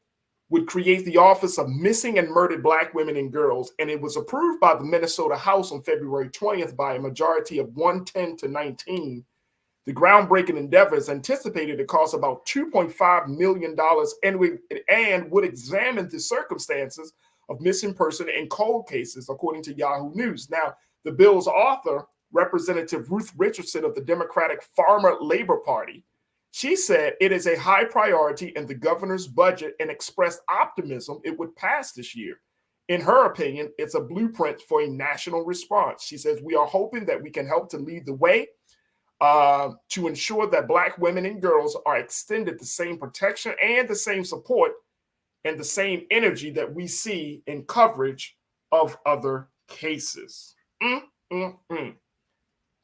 would create the Office of Missing and Murdered Black Women and Girls, and it was approved by the Minnesota House on February 20th by a majority of 110 to 19. The groundbreaking endeavor is anticipated to cost about $2.5 million and would examine the circumstances of missing person and cold cases, according to Yahoo News. Now, The bill's author, Representative Ruth Richardson of the Democratic Farmer Labor Party, she said it is a high priority in the governor's budget and expressed optimism it would pass this year. In her opinion, it's a blueprint for a national response. She says, we are hoping that we can help to lead the way to ensure that Black women and girls are extended the same protection and the same support and the same energy that we see in coverage of other cases.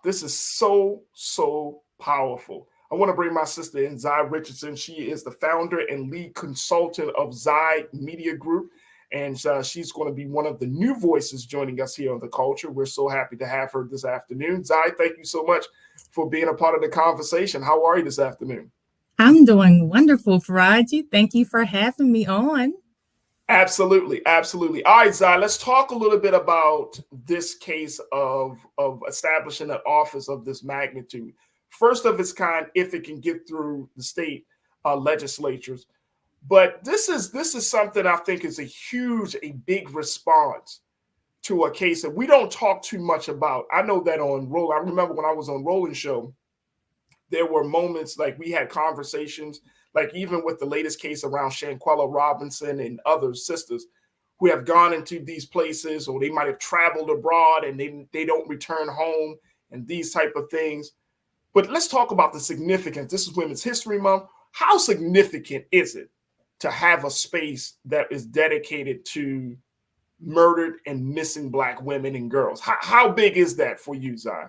This is so, so powerful. I want to bring my sister in, Zai Richardson. She is the founder and lead consultant of Zai Media Group, and she's going to be one of the new voices joining us here on The Culture. We're so happy to have her this afternoon. Zai, thank you so much for being a part of the conversation. How are you this afternoon? I'm doing wonderful, Farajii. Thank you for having me on. Absolutely, absolutely. All right, Zai, let's talk a little bit about this case of establishing an office of this magnitude. First of its kind, if it can get through the state legislatures. But this is something I think is a big response to a case that we don't talk too much about. I know that on Roll, I remember when I was on Rollin' Show, there were moments like we had conversations, like even with the latest case around Shanquella Robinson and other sisters who have gone into these places, or they might have traveled abroad and they don't return home and these type of things. But let's talk about the significance. This is Women's History Month. How significant is it to have a space that is dedicated to murdered and missing Black women and girls? How big is that for you, Zai?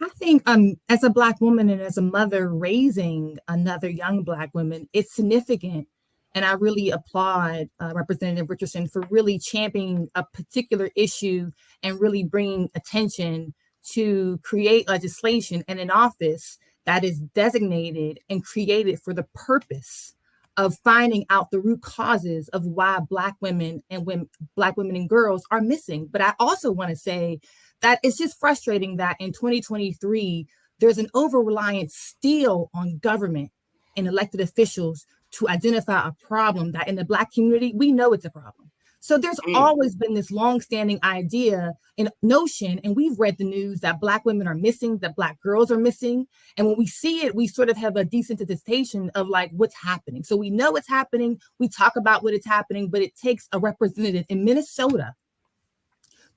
I think as a Black woman and as a mother raising another young Black woman, it's significant. And I really applaud Representative Richardson for really championing a particular issue and really bringing attention to create legislation and an office that is designated and created for the purpose of finding out the root causes of why Black women and girls are missing. But I also want to say that it's just frustrating that in 2023, there's an over-reliance still on government and elected officials to identify a problem that in the Black community, we know it's a problem. So there's always been this longstanding idea and notion, and we've read the news that Black women are missing, that Black girls are missing. And when we see it, we sort of have a desensitization of like what's happening. So we know it's happening. We talk about what is happening, but it takes a representative in Minnesota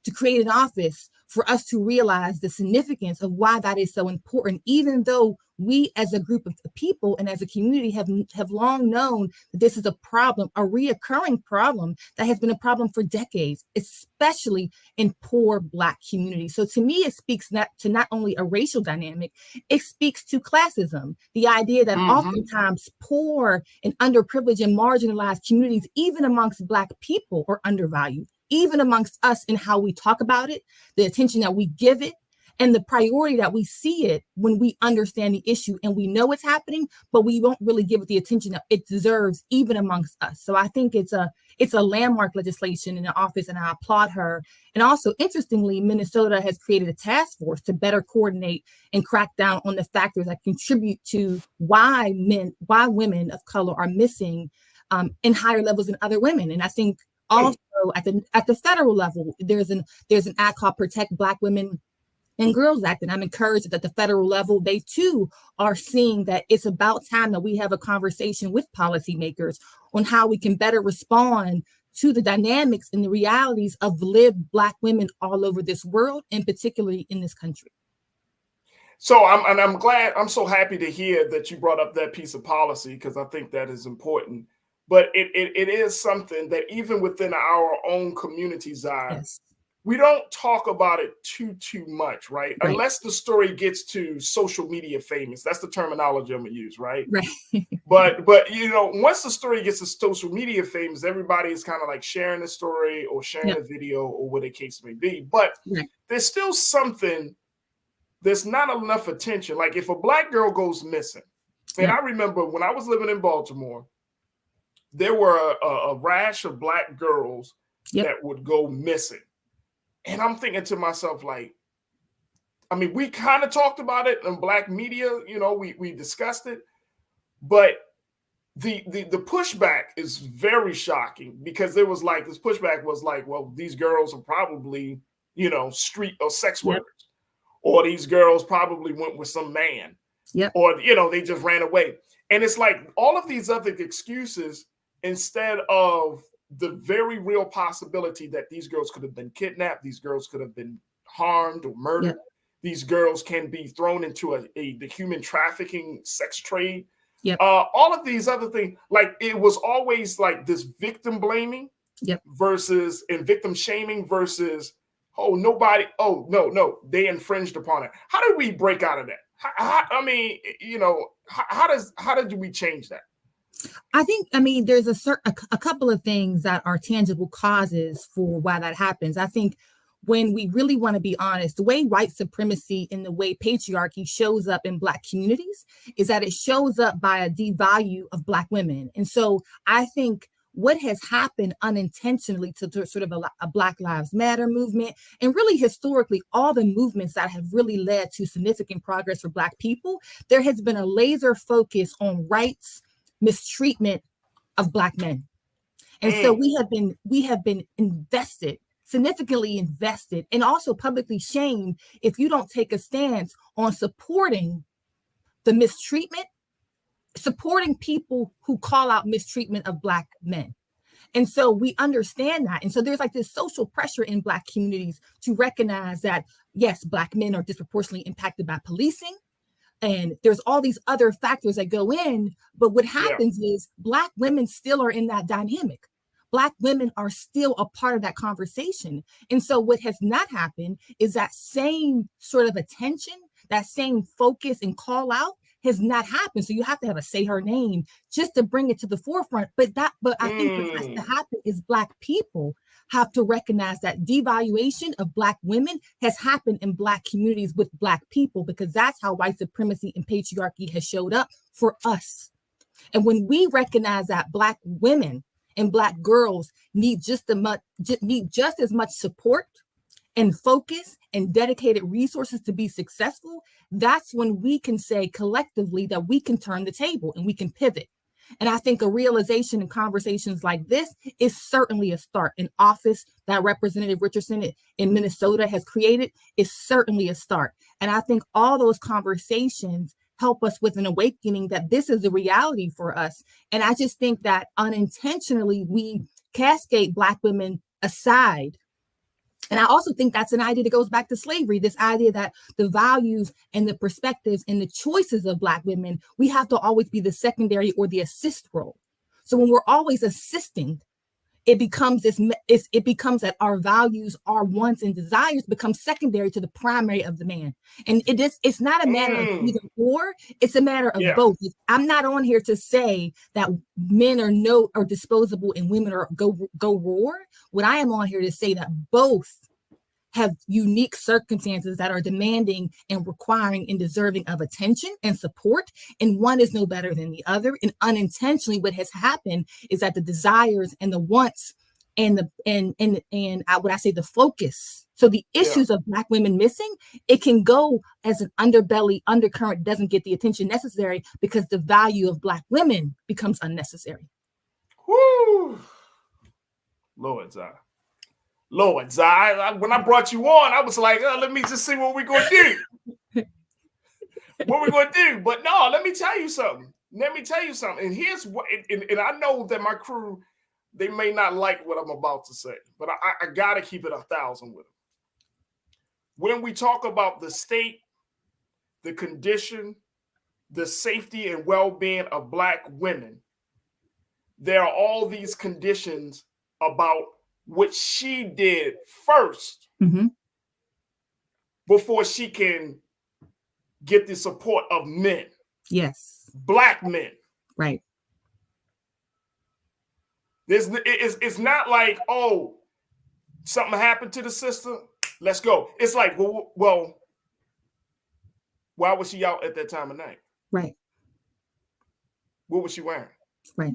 to create an office for us to realize the significance of why that is so important, even though we as a group of people and as a community have long known that this is a problem, a reoccurring problem that has been a problem for decades, especially in poor Black communities. So to me, it speaks not only a racial dynamic, it speaks to classism, the idea that oftentimes poor and underprivileged and marginalized communities, even amongst Black people, are undervalued, even amongst us in how we talk about it, the attention that we give it, and the priority that we see it when we understand the issue and we know it's happening, but we won't really give it the attention that it deserves even amongst us. So I think it's a landmark legislation in the office, and I applaud her. And also, interestingly, Minnesota has created a task force to better coordinate and crack down on the factors that contribute to why women of color are missing in higher levels than other women. And I think also at the federal level, there's an act called Protect Black Women and Girls Act. And I'm encouraged that at the federal level, they too are seeing that it's about time that we have a conversation with policymakers on how we can better respond to the dynamics and the realities of lived Black women all over this world, and particularly in this country. So I'm so happy to hear that you brought up that piece of policy, because I think that is important. But it is something that even within our own communities, we don't talk about it too much, right? Unless the story gets to social media famous. That's the terminology I'm gonna use, right? But once the story gets to social media famous, everybody is kind of like sharing the story or sharing a video or what the case may be. But there's still something, there's not enough attention. Like if a Black girl goes missing, and I remember when I was living in Baltimore, there were a rash of Black girls that would go missing. And I'm thinking to myself, like, I mean, we kind of talked about it in Black media, we discussed it, but the pushback is very shocking, because there was like, this pushback was like, well, these girls are probably, street or sex workers, or these girls probably went with some man, or they just ran away. And it's like all of these other excuses, instead of the very real possibility that these girls could have been kidnapped, these girls could have been harmed or murdered. These girls can be thrown into the human trafficking sex trade. All of these other things, like it was always like this victim blaming versus and victim shaming versus, no, they infringed upon it. How do we break out of that? How do we change that? I think, there's a couple of things that are tangible causes for why that happens. I think when we really want to be honest, the way white supremacy and the way patriarchy shows up in Black communities is that it shows up by a devalue of Black women. And so I think what has happened unintentionally to sort of a Black Lives Matter movement, and really historically, all the movements that have really led to significant progress for Black people, there has been a laser focus on rights, mistreatment of Black men. And so we have been significantly invested, and also publicly shamed if you don't take a stance on supporting the mistreatment, supporting people who call out mistreatment of Black men. And so we understand that. And so there's like this social pressure in Black communities to recognize that, yes, Black men are disproportionately impacted by policing. And there's all these other factors that go in. But what happens is Black women still are in that dynamic. Black women are still a part of that conversation. And so what has not happened is that same sort of attention, that same focus and call out has not happened. So you have to have a say her name just to bring it to the forefront. But I think what has to happen is Black people have to recognize that devaluation of Black women has happened in Black communities with Black people, because that's how white supremacy and patriarchy has showed up for us. And when we recognize that Black women and Black girls need just as much support and focus and dedicated resources to be successful, that's when we can say collectively that we can turn the table and we can pivot. And I think a realization in conversations like this is certainly a start. An office that Representative Richardson in Minnesota has created is certainly a start. And I think all those conversations help us with an awakening that this is a reality for us. And I just think that unintentionally we cascade Black women aside. And I also think that's an idea that goes back to slavery, this idea that the values and the perspectives and the choices of Black women, we have to always be the secondary or the assist role. So when we're always assisting, it becomes that our values, our wants and desires become secondary to the primary of the man. And it's not a matter of either or, it's a matter of both. I'm not on here to say that men are disposable and women are go roar. What I am on here to say that both have unique circumstances that are demanding and requiring and deserving of attention and support, and one is no better than the other. And unintentionally, what has happened is that the desires and the wants and the focus. So the issues of Black women missing, it can go as an undercurrent, doesn't get the attention necessary because the value of Black women becomes unnecessary. Woo! Lord, when I brought you on, I was like, let me just see what we're going to do. But no, let me tell you something. And here's what, and I know that my crew, they may not like what I'm about to say, but I got to keep it 1,000 with them. When we talk about the state, the condition, the safety and well-being of Black women, there are all these conditions about what she did first before she can get the support of men. Yes. Black men. Right. It's not like, oh, something happened to the sister, let's go. It's like, well, why was she out at that time of night? Right. What was she wearing? Right.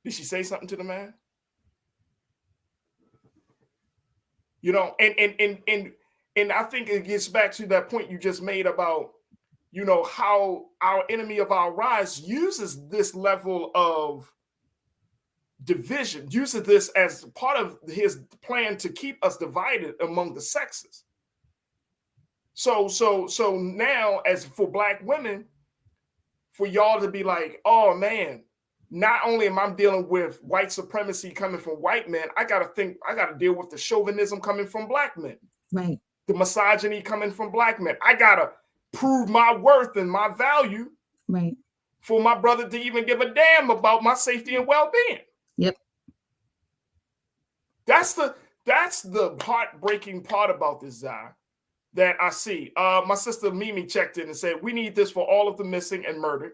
Did she say something to the man? You know, and I think it gets back to that point you just made about, you know, how our enemy of our rise uses this level of division, uses this as part of his plan to keep us divided among the sexes. So now, as for Black women, for y'all to be like, oh man, not only am I dealing with white supremacy coming from white men, I got to deal with the chauvinism coming from Black men. Right. The misogyny coming from Black men. I got to prove my worth and my value. Right. For my brother to even give a damn about my safety and well-being. Yep. That's the heartbreaking part about this, Zai, that I see. My sister Mimi checked in and said, we need this for all of the missing and murdered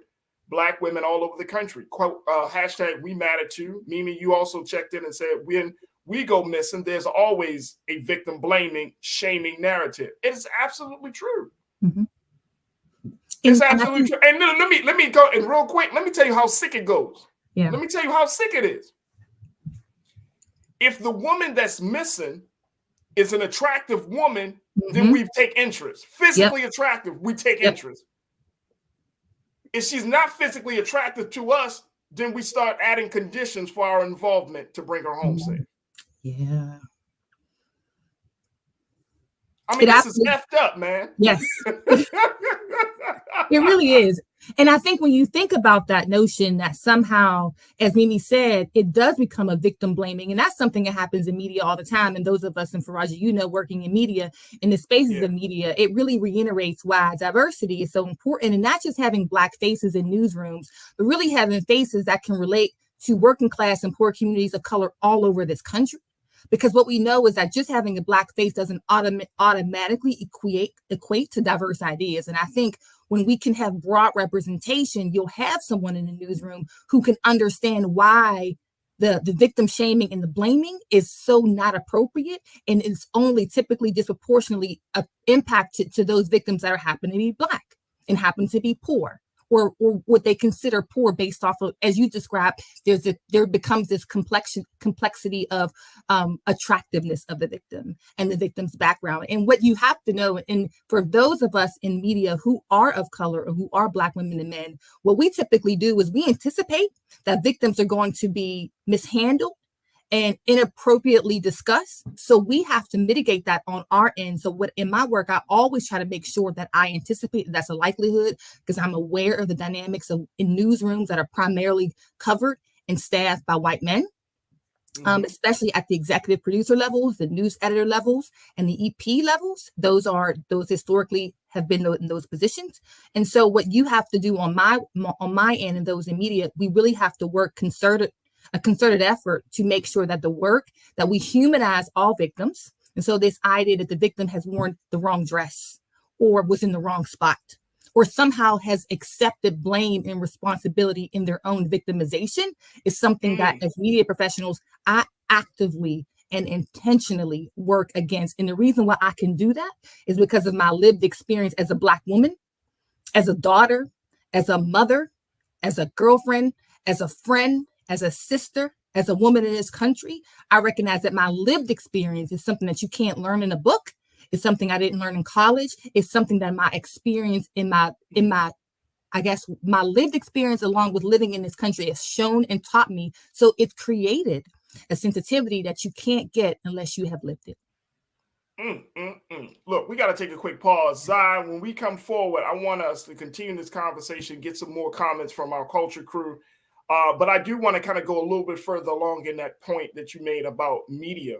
Black women all over the country. Quote, hashtag we matter too. Mimi, you also checked in and said, when we go missing, there's always a victim blaming, shaming narrative. It is absolutely true. Mm-hmm. It's absolutely true. And let me go, and real quick, let me tell you how sick it goes. Yeah. Let me tell you how sick it is. If the woman that's missing is an attractive woman, then we take interest. Physically attractive, we take interest. If she's not physically attractive to us, then we start adding conditions for our involvement to bring her home safe. Yeah. I mean, this is effed up, man. Yes. It really is. And I think when you think about that notion that somehow, as Mimi said, it does become a victim blaming. And that's something that happens in media all the time. And those of us in Farajii, working in media, in the spaces of media, it really reiterates why diversity is so important. And not just having Black faces in newsrooms, but really having faces that can relate to working class and poor communities of color all over this country. Because what we know is that just having a Black face doesn't automatically equate to diverse ideas. And I think when we can have broad representation, you'll have someone in the newsroom who can understand why the victim shaming and the blaming is so not appropriate, and it's only typically disproportionately impacted to those victims that happen to be Black and happen to be poor. Or what they consider poor based off of, as you described, there becomes this complexity of attractiveness of the victim and the victim's background. And what you have to know, and for those of us in media who are of color or who are Black women and men, what we typically do is we anticipate that victims are going to be mishandled and inappropriately discussed. So we have to mitigate that on our end. So in my work, I always try to make sure that I anticipate that's a likelihood, because I'm aware of the dynamics in newsrooms that are primarily covered and staffed by white men, especially at the executive producer levels, the news editor levels, and the EP levels. Those historically have been in those positions. And so what you have to do on my end and those in media, we really have to work a concerted effort to make sure that that we humanize all victims. And so this idea that the victim has worn the wrong dress or was in the wrong spot or somehow has accepted blame and responsibility in their own victimization is something that as media professionals, I actively and intentionally work against. And the reason why I can do that is because of my lived experience as a Black woman, as a daughter, as a mother, as a girlfriend, as a friend, as a sister, as a woman in this country. I recognize that my lived experience is something that you can't learn in a book. It's something I didn't learn in college. It's something that my experience my lived experience along with living in this country has shown and taught me. So it's created a sensitivity that you can't get unless you have lived it. Look, we got to take a quick pause. Zai, when we come forward, I want us to continue this conversation, get some more comments from our culture crew. But I do want to kind of go a little bit further along in that point that you made about media,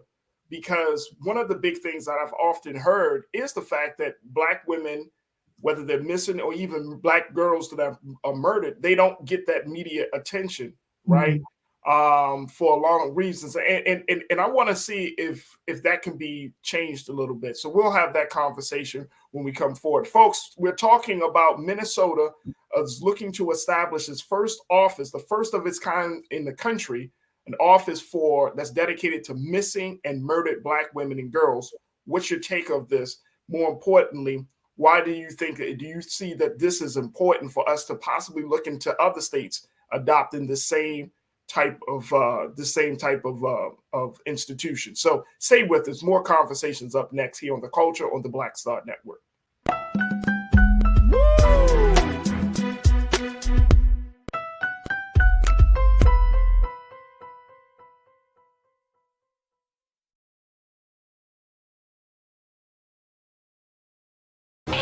because one of the big things that I've often heard is the fact that Black women, whether they're missing or even Black girls that are murdered, they don't get that media attention, right? For a lot of reasons. And I want to see if that can be changed a little bit. So we'll have that conversation when we come forward. Folks, we're talking about Minnesota is looking to establish its first office, the first of its kind in the country, an office that's dedicated to missing and murdered Black women and girls. What's your take of this? More importantly, why do you see that this is important for us to possibly look into other states adopting the same type of institution? So stay with us. More conversations up next here on The Culture on the Black Star Network.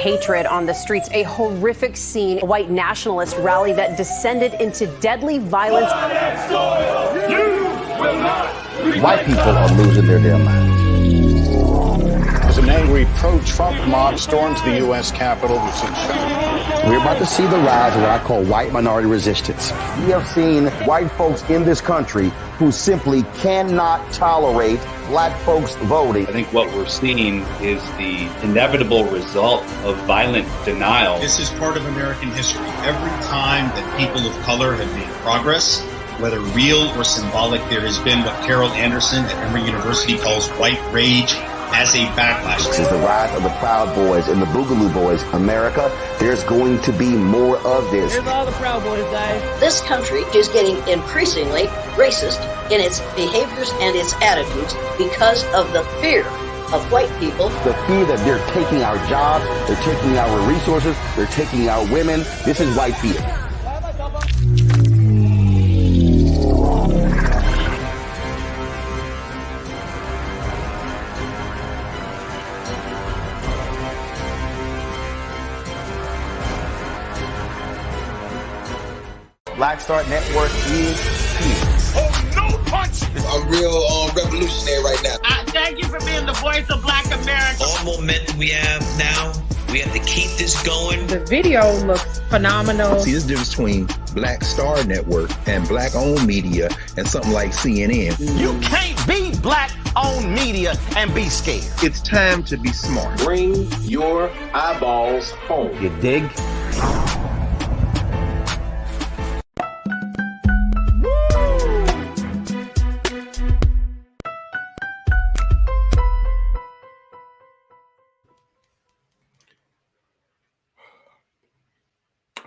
hatred on the streets, a horrific scene, a white nationalist rally that descended into deadly violence. White people are losing their damn minds. As an angry pro-Trump mob storms the U.S. Capitol, we're about to see the rise of what I call white minority resistance. We have seen white folks in this country who simply cannot tolerate black folks voting. I think what we're seeing is the inevitable result of violent denial. This is part of American history. Every time that people of color have made progress, whether real or symbolic, there has been what Carol Anderson at Emory University calls white rage as a backlash. This is the rise of the Proud Boys and the Boogaloo Boys. America, there's going to be more of this. Here's all the Proud Boys, guys. This country is getting increasingly racist in its behaviors and its attitudes because of the fear of white people. The fear that they're taking our jobs, they're taking our resources, they're taking our women. This is white fear. Black Star Network is here. Oh, no punch! I'm real revolutionary right now. Thank you for being the voice of Black America. All momentum we have now, we have to keep this going. The video looks phenomenal. See, this difference between Black Star Network and black-owned media and something like CNN. You can't be black-owned media and be scared. It's time to be smart. Bring your eyeballs home. You dig?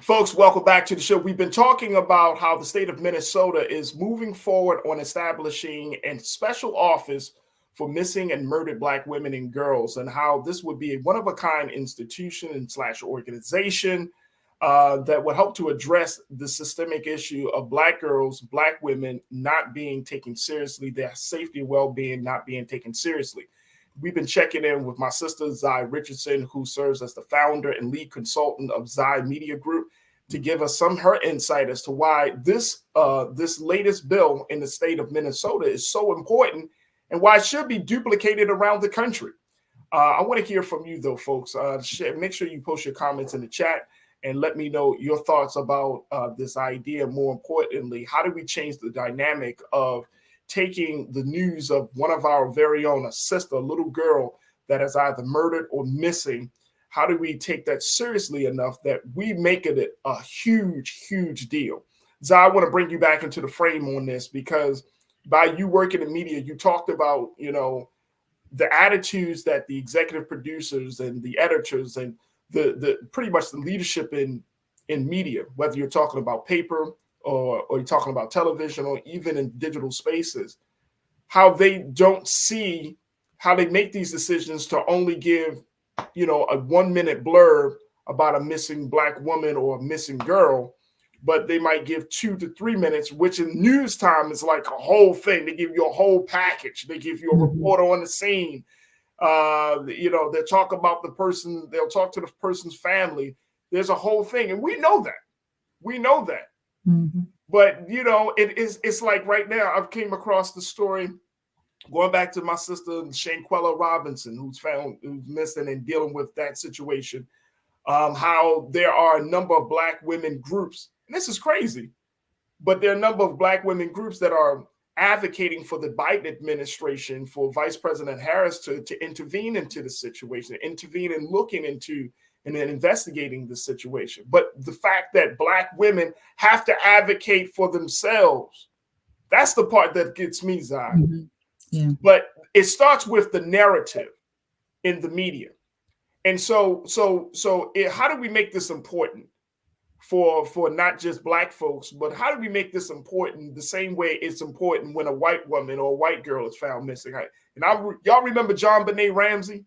Folks, welcome back to the show. We've been talking about how the state of Minnesota is moving forward on establishing a special office for missing and murdered Black women and girls, and how this would be a one-of-a-kind institution and / organization that would help to address the systemic issue of Black girls, Black women not being taken seriously, their safety and well-being not being taken seriously. We've been checking in with my sister, Zai Richardson, who serves as the founder and lead consultant of Zai Media Group, to give us some her insight as to why this latest bill in the state of Minnesota is so important and why it should be duplicated around the country. I want to hear from you, though, folks. Make sure you post your comments in the chat and let me know your thoughts about this idea. More importantly, how do we change the dynamic of taking the news of one of our very own, a sister, a little girl that is either murdered or missing? How do we take that seriously enough that we make it a huge, huge deal? Zai, I want to bring you back into the frame on this, because by you working in media, you talked about, the attitudes that the executive producers and the editors and the pretty much the leadership in media, whether you're talking about paper or you're talking about television or even in digital spaces, how they don't see how they make these decisions to only give, a 1-minute blurb about a missing Black woman or a missing girl, but they might give 2 to 3 minutes, which in news time is like a whole thing. They give you a whole package. They give you a reporter on the scene. They'll talk about the person. They'll talk to the person's family. There's a whole thing. And we know that. Mm-hmm. But, it's like right now I've came across the story going back to my sister, Shanquella Robinson, who's missing and dealing with that situation, how there are a number of Black women groups, and this is crazy, but there are a number of Black women groups that are advocating for the Biden administration, for Vice President Harris to intervene into the situation, intervene and looking into and then investigating the situation. But the fact that Black women have to advocate for themselves, that's the part that gets me, Zai. Mm-hmm. Yeah. But it starts with the narrative in the media. And so how do we make this important for not just Black folks, but how do we make this important the same way it's important when a white woman or a white girl is found missing? Y'all remember John Benet Ramsey?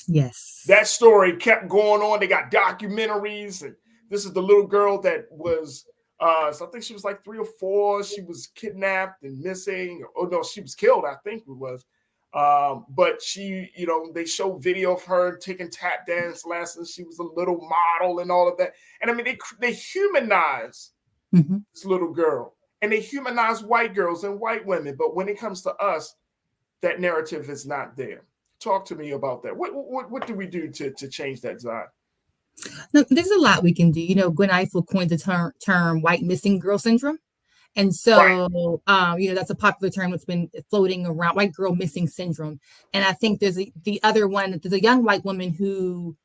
Yes. That story kept going on. They got documentaries, and this is the little girl that was so I think she was like 3 or 4. She was kidnapped and missing. Oh no, she was killed, I think it was. But she, they show video of her taking tap dance lessons. She was a little model and all of that. And I mean, they humanize this little girl, and they humanize white girls and white women. But when it comes to us, that narrative is not there. Talk to me about that. What do we do to change that, Zion? No, there's a lot we can do. Gwen Ifill coined the term white missing girl syndrome. And so, that's a popular term that's been floating around, white girl missing syndrome. And I think there's a young white woman who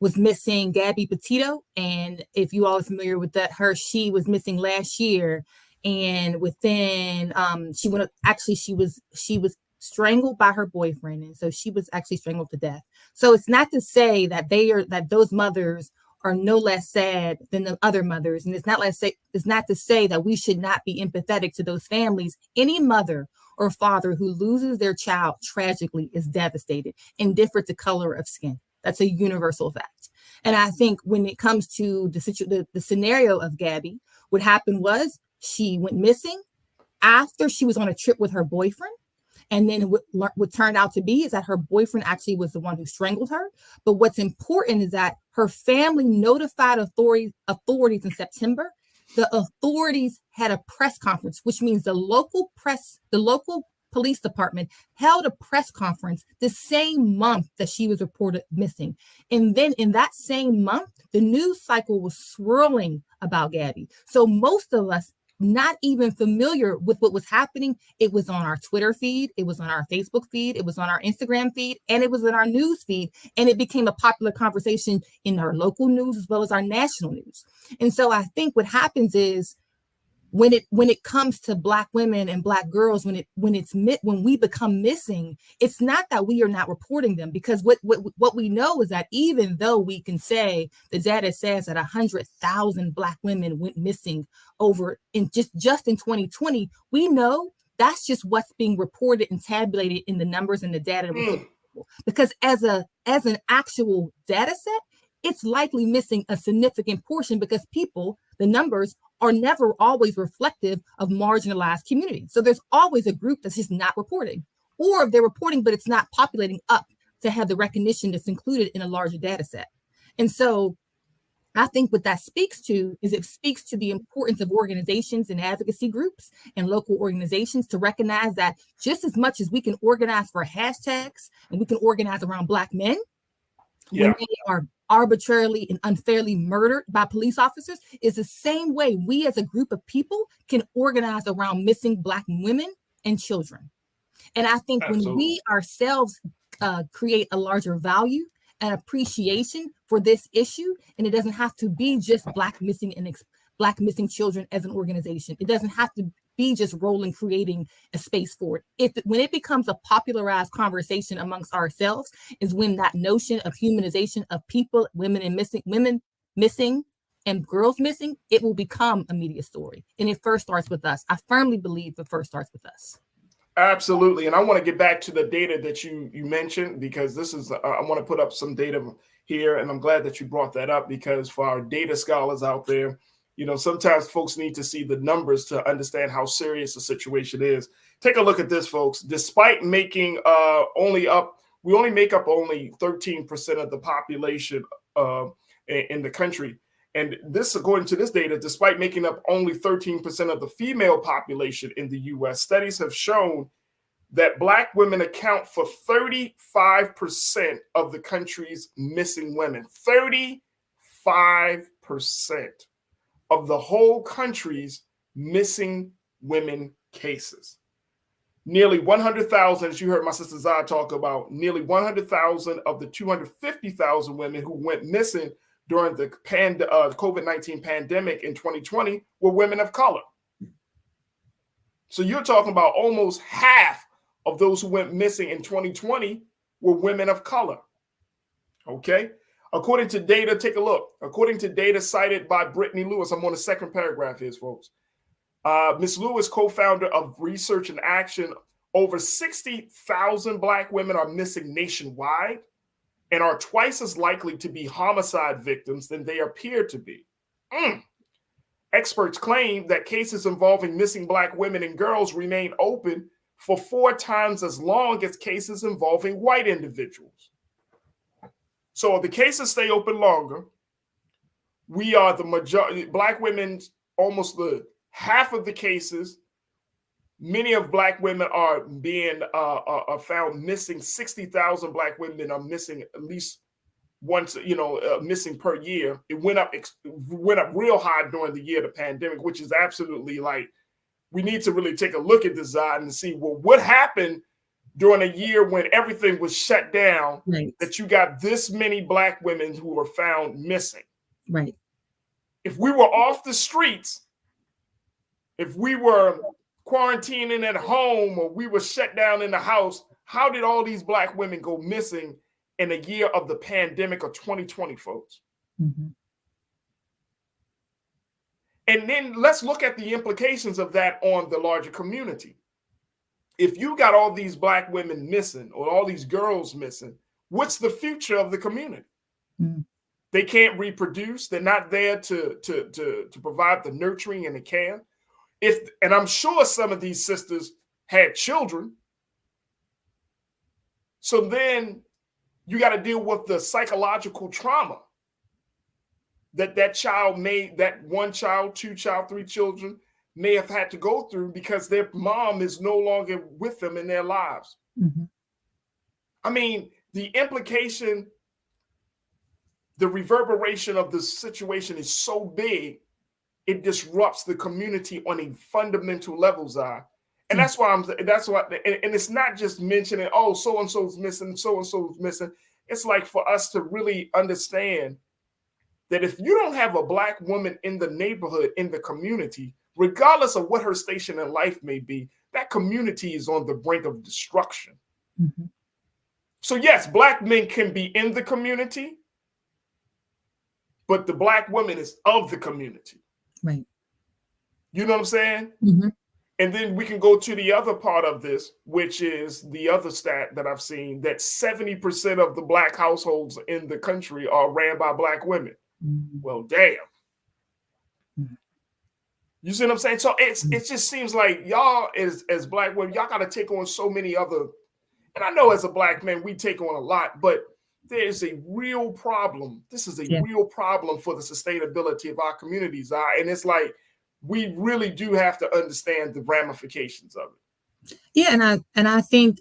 was missing, Gabby Petito. And if you all are familiar with that, she was missing last year. And within, she was strangled by her boyfriend. And so she was actually strangled to death. So it's not to say that those mothers are no less sad than the other mothers. And it's not to say that we should not be empathetic to those families. Any mother or father who loses their child tragically is devastated, indifferent to color of skin. That's a universal fact. And I think when it comes to the scenario of Gabby, what happened was she went missing after she was on a trip with her boyfriend. And then what turned out to be is that her boyfriend actually was the one who strangled her. But what's important is that her family notified authorities in September. The authorities had a press conference, which means the local police department held a press conference the same month that she was reported missing. And then in that same month, the news cycle was swirling about Gabby. So most of us, not even familiar with what was happening, it was on our Twitter feed, it was on our Facebook feed, it was on our Instagram feed, and it was in our news feed. And it became a popular conversation in our local news as well as our national news. And so I think what happens is when it comes to Black women and Black girls, when we become missing, it's not that we are not reporting them, because what we know is that even though we can say the data says that 100,000 Black women went missing just in 2020, we know that's just what's being reported and tabulated in the numbers and the data. Because as an actual data set, it's likely missing a significant portion, because the numbers are never always reflective of marginalized communities. So there's always a group that's just not reporting, or they're reporting, but it's not populating up to have the recognition that's included in a larger data set. And so I think what that speaks to is it speaks to the importance of organizations and advocacy groups and local organizations to recognize that just as much as we can organize for hashtags and we can organize around Black men, when they are arbitrarily and unfairly murdered by police officers, is the same way we as a group of people can organize around missing Black women and children. And I think when we ourselves create a larger value and appreciation for this issue, and it doesn't have to be just Black missing children as an organization. It doesn't have to be just rolling, creating a space for it. When it becomes a popularized conversation amongst ourselves, is when that notion of humanization of people, women missing, and girls missing, it will become a media story. And it first starts with us. I firmly believe it first starts with us. Absolutely. And I want to get back to the data that you mentioned, because this is, I want to put up some data here. And I'm glad that you brought that up, because for our data scholars out there, sometimes folks need to see the numbers to understand how serious the situation is. Take a look at this, folks. Despite making we only make up only 13% of the population in the country. And this, according to this data, despite making up only 13% of the female population in the U.S., studies have shown that Black women account for 35% of the country's missing women. 35% of the whole country's missing women cases. Nearly 100,000, as you heard my sister Zai talk about, nearly 100,000 of the 250,000 women who went missing during the COVID-19 pandemic in 2020 were women of color. So you're talking about almost half of those who went missing in 2020 were women of color. Okay? According to data, take a look. According to data cited by Brittany Lewis, I'm on the second paragraph here, folks. Ms. Lewis, co-founder of Research and Action, over 60,000 Black women are missing nationwide and are twice as likely to be homicide victims than they appear to be. Experts claim that cases involving missing Black women and girls remain open for 4 times as long as cases involving white individuals. So the cases stay open longer. We are the majority, Black women, almost the half of the cases. Many of Black women are being are found missing. 60,000 Black women are missing at least once, missing per year. It went up real high during the year of the pandemic, which is absolutely like, we need to really take a look at design and see, well, what happened during a year when everything was shut down, right, that you got this many Black women who were found missing. Right. If we were off the streets, if we were quarantining at home or we were shut down in the house, how did all these Black women go missing in a year of the pandemic of 2020, folks? Mm-hmm. And then let's look at the implications of that on the larger community. If you got all these Black women missing or all these girls missing, what's the future of the community? Mm-hmm. They can't reproduce. They're not there to provide the nurturing and the care. And I'm sure some of these sisters had children. So then you got to deal with the psychological trauma that child that 1 child, 2 child, 3 children may have had to go through because their mom is no longer with them in their lives. Mm-hmm. I mean, the implication, the reverberation of the situation is so big, it disrupts the community on a fundamental level, Zai. And that's why and it's not just mentioning, oh, so-and-so's missing, so-and-so's missing. It's like for us to really understand that if you don't have a Black woman in the neighborhood, in the community, regardless of what her station in life may be, that community is on the brink of destruction. Mm-hmm. So yes, Black men can be in the community, but the Black woman is of the community. Right. You know what I'm saying? Mm-hmm. And then we can go to the other part of this, which is the other stat that I've seen, that 70% of the Black households in the country are ran by Black women. Mm-hmm. Well, damn. Mm-hmm. You see what I'm saying? So it just seems like y'all as Black women, y'all got to take on so many other, and I know as a Black man, we take on a lot, but there is a real problem. This is a real problem for the sustainability of our communities. And it's like, we really do have to understand the ramifications of it. Yeah, and I think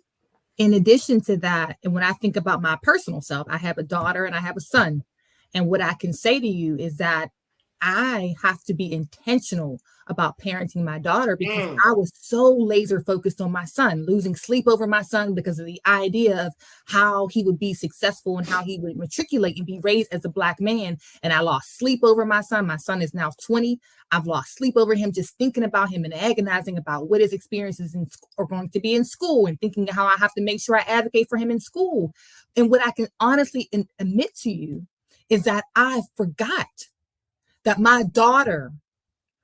in addition to that, and when I think about my personal self, I have a daughter and I have a son. And what I can say to you is that I have to be intentional about parenting my daughter because I was so laser focused on my son, losing sleep over my son because of the idea of how he would be successful and how he would matriculate and be raised as a Black man. And I lost sleep over my son. My son is now 20. I've lost sleep over him, just thinking about him and agonizing about what his experiences are going to be in school and thinking how I have to make sure I advocate for him in school. And what I can honestly admit to you is that I forgot that my daughter,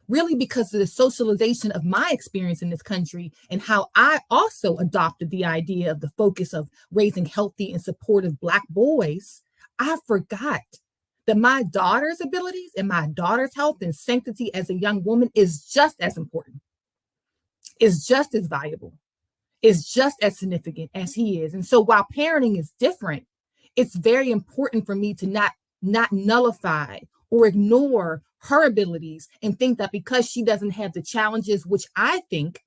really because of the socialization of my experience in this country and how I also adopted the idea of the focus of raising healthy and supportive Black boys, I forgot that my daughter's abilities and my daughter's health and sanctity as a young woman is just as important, is just as valuable, is just as significant as he is. And so while parenting is different, it's very important for me to not nullify or ignore her abilities and think that because she doesn't have the challenges, which I think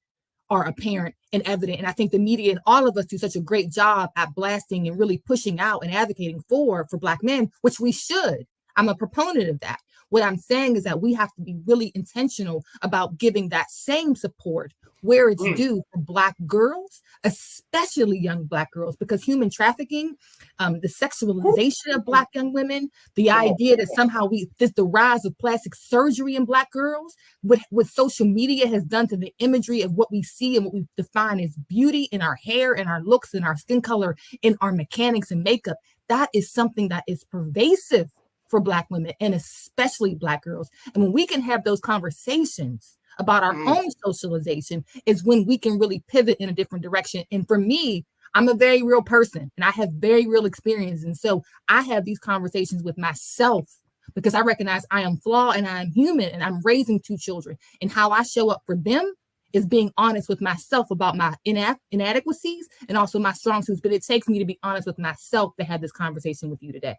are apparent and evident. And I think the media and all of us do such a great job at blasting and really pushing out and advocating for Black men, which we should. I'm a proponent of that. What I'm saying is that we have to be really intentional about giving that same support where it's due for Black girls, especially young Black girls, because human trafficking, the sexualization of Black young women, the idea that somehow the rise of plastic surgery in Black girls, what social media has done to the imagery of what we see and what we define as beauty in our hair and our looks and our skin color, in our mechanics and makeup, that is something that is pervasive for Black women and especially Black girls. And when we can have those conversations about our own socialization is when we can really pivot in a different direction. And for me, I'm a very real person and I have very real experience. And so I have these conversations with myself because I recognize I am flawed and I am human and I'm raising 2 children, and how I show up for them is being honest with myself about my inadequacies and also my strong suits. But it takes me to be honest with myself to have this conversation with you today.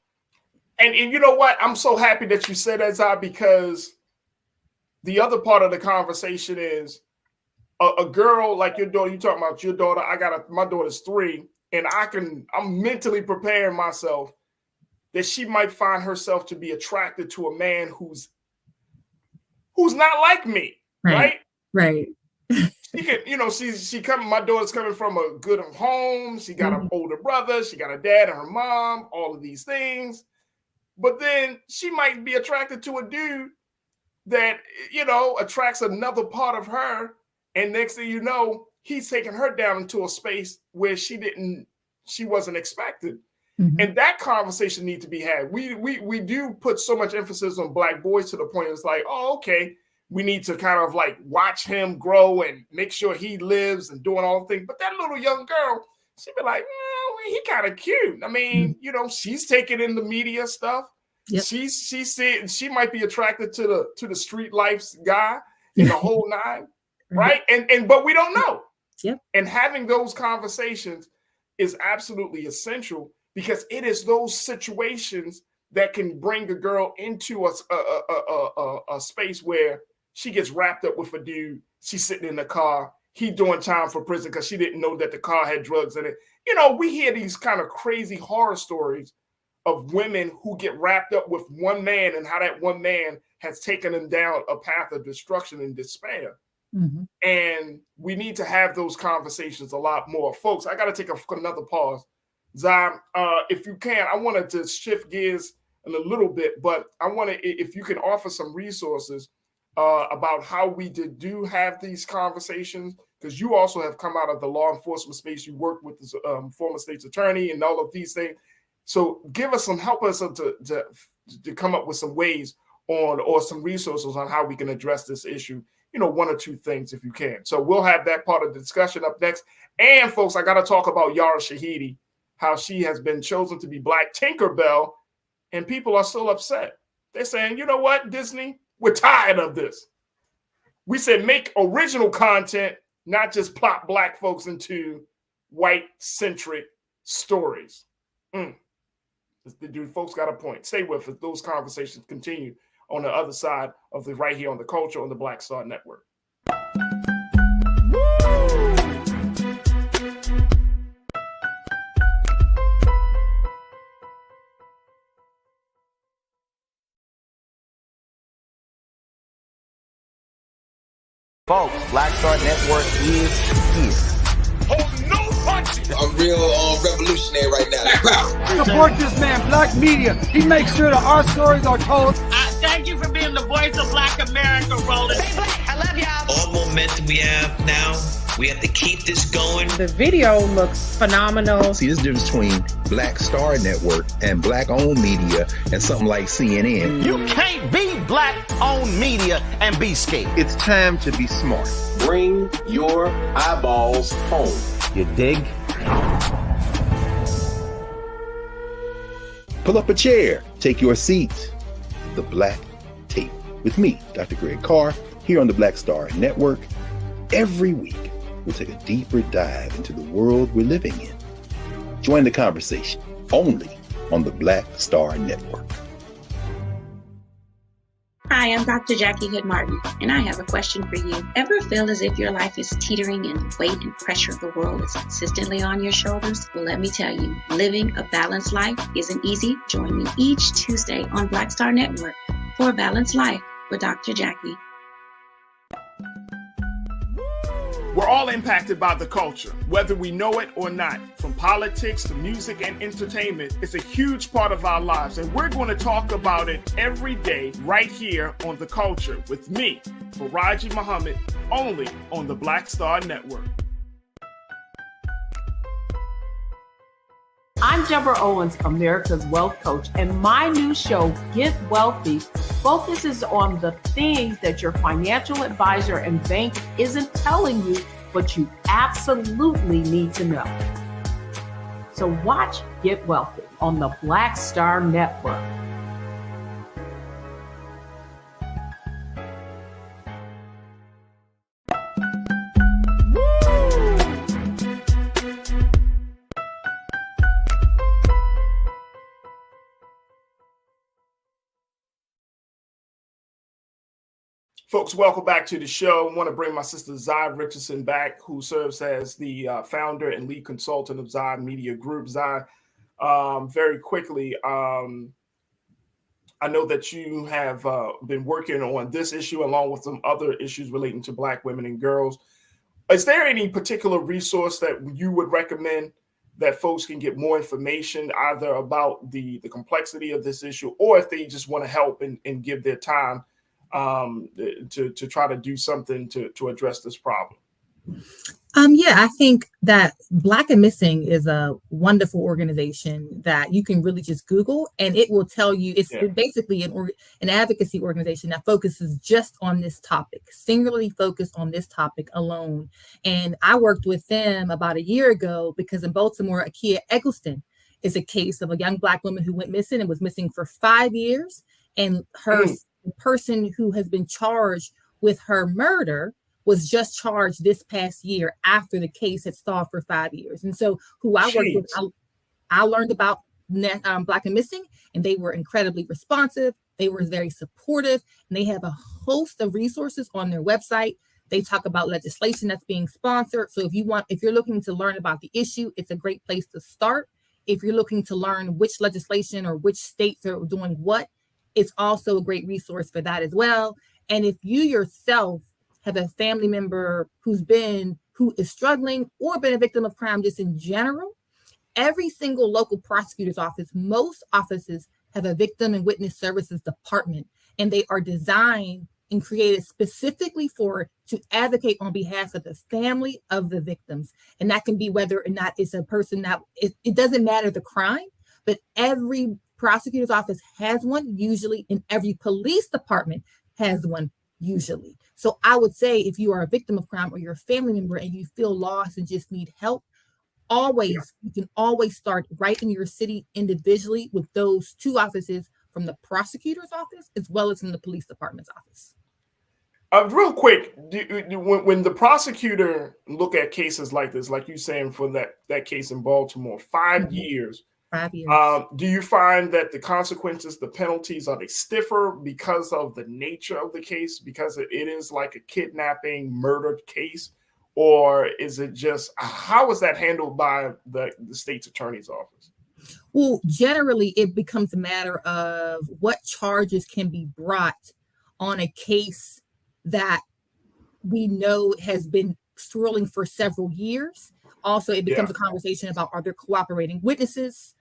And you know what? I'm so happy that you said that, Zai, because the other part of the conversation is a girl like your daughter. You talking about your daughter? My daughter's 3, and I'm mentally preparing myself that she might find herself to be attracted to a man who's not like me, right? Right. She can, my daughter's coming from a good home. She got an older brother. She got a dad and her mom, all of these things. But then she might be attracted to a dude that, attracts another part of her. And next thing you know, he's taking her down into a space where she wasn't expected. Mm-hmm. And that conversation needs to be had. We do put so much emphasis on Black boys to the point it's like, oh, okay, we need to kind of like watch him grow and make sure he lives and doing all the things. But that little young girl, she'd be like, he kind of cute. I mean, she's taking in the media stuff. Yep. She might be attracted to the street life's guy in the whole nine, right? But we don't know. Yep. And having those conversations is absolutely essential, because it is those situations that can bring a girl into a space where she gets wrapped up with a dude. She's sitting in the car. He doing time for prison because she didn't know that the car had drugs in it. We hear these kind of crazy horror stories of women who get wrapped up with one man and how that one man has taken them down a path of destruction and despair. Mm-hmm. And we need to have those conversations a lot more. Folks, I got to take another pause. Zai, if you can, I wanted to shift gears in a little bit, but I want to, if you can offer some resources about how we do have these conversations, because you also have come out of the law enforcement space. You worked with the former state's attorney and all of these things. So help us to come up with some ways or some resources on how we can address this issue. 1 or 2 things if you can. So we'll have that part of the discussion up next. And folks, I got to talk about Yara Shahidi, how she has been chosen to be Black Tinkerbell, and people are still upset. They're saying, you know what, Disney, we're tired of this. We said make original content, not just plop Black folks into white-centric stories. The dude, folks got a point. Stay with us. Those conversations continue on the other side of the right here on the Culture on the Black Star Network. Folks, Black Star Network is here. Oh, no punching! I'm real revolutionary right now. Support this man, Black Media. He makes sure that our stories are told. Thank you for being the voice of Black America, Roland. Stay Black. I love y'all. All momentum we have now, we have to keep this going. The video looks phenomenal. See, there's a difference between Black Star Network and Black-owned media and something like CNN. You can't be Black-owned media and be scared. It's time to be smart. Bring your eyeballs home. You dig? Pull up a chair. Take your seat. The Black Tape with me, Dr. Greg Carr, here on the Black Star Network. Every week, we'll take a deeper dive into the world we're living in. Join the conversation only on the Black Star Network. Hi, I'm Dr. Jackie Hood Martin, and I have a question for you. Ever feel as if your life is teetering and the weight and pressure of the world is consistently on your shoulders? Well, let me tell you, living a balanced life isn't easy. Join me each Tuesday on Black Star Network for A Balanced Life with Dr. Jackie. We're all impacted by the culture, whether we know it or not. From politics to music and entertainment, it's a huge part of our lives, and we're going to talk about it every day right here on The Culture with me, Farajii Muhammad, only on the Black Star Network. I'm Deborah Owens, America's Wealth Coach, and my new show, Get Wealthy, focuses on the things that your financial advisor and bank isn't telling you, but you absolutely need to know. So watch Get Wealthy on the Black Star Network. Folks, welcome back to the show. I want to bring my sister Zai Richardson back, who serves as the founder and lead consultant of Zai Media Group. Zai, very quickly, I know that you have been working on this issue along with some other issues relating to Black women and girls. Is there any particular resource that you would recommend that folks can get more information either about the complexity of this issue, or if they just want to help and give their time to try to do something to address this problem? Yeah, I think that Black and Missing is a wonderful organization that you can really just Google, and it will tell you. It's basically an advocacy organization that focuses just on this topic, singularly focused on this topic alone. And I worked with them about a year ago because in Baltimore, Akia Eggleston is a case of a young Black woman who went missing and was missing for 5 years, and the person who has been charged with her murder was just charged this past year after the case had stalled for 5 years. And so who I worked with, I learned about Black and Missing, and they were incredibly responsive. They were very supportive, and they have a host of resources on their website. They talk about legislation that's being sponsored. So if you're looking to learn about the issue, it's a great place to start. If you're looking to learn which legislation or which states are doing what, it's also a great resource for that as well. And if you yourself have a family member who is struggling or been a victim of crime just in general, every single local prosecutor's office, most offices have a victim and witness services department, and they are designed and created specifically to advocate on behalf of the family of the victims. And that can be whether or not it's a person it doesn't matter the crime, but every prosecutor's office has one usually, and every police department has one usually. So I would say if you are a victim of crime or you're a family member and you feel lost and just need help, you can always start right in your city individually with those two offices, from the prosecutor's office as well as from the police department's office. Real quick, when the prosecutor look at cases like this, like you saying for that case in Baltimore, 5 years, 5 years. Do you find that the consequences, the penalties, are they stiffer because of the nature of the case, because it is like a kidnapping, murder case, or is it just, how is that handled by the state's attorney's office? Well, generally, it becomes a matter of what charges can be brought on a case that we know has been swirling for several years. Also, it becomes a conversation about, are there cooperating witnesses?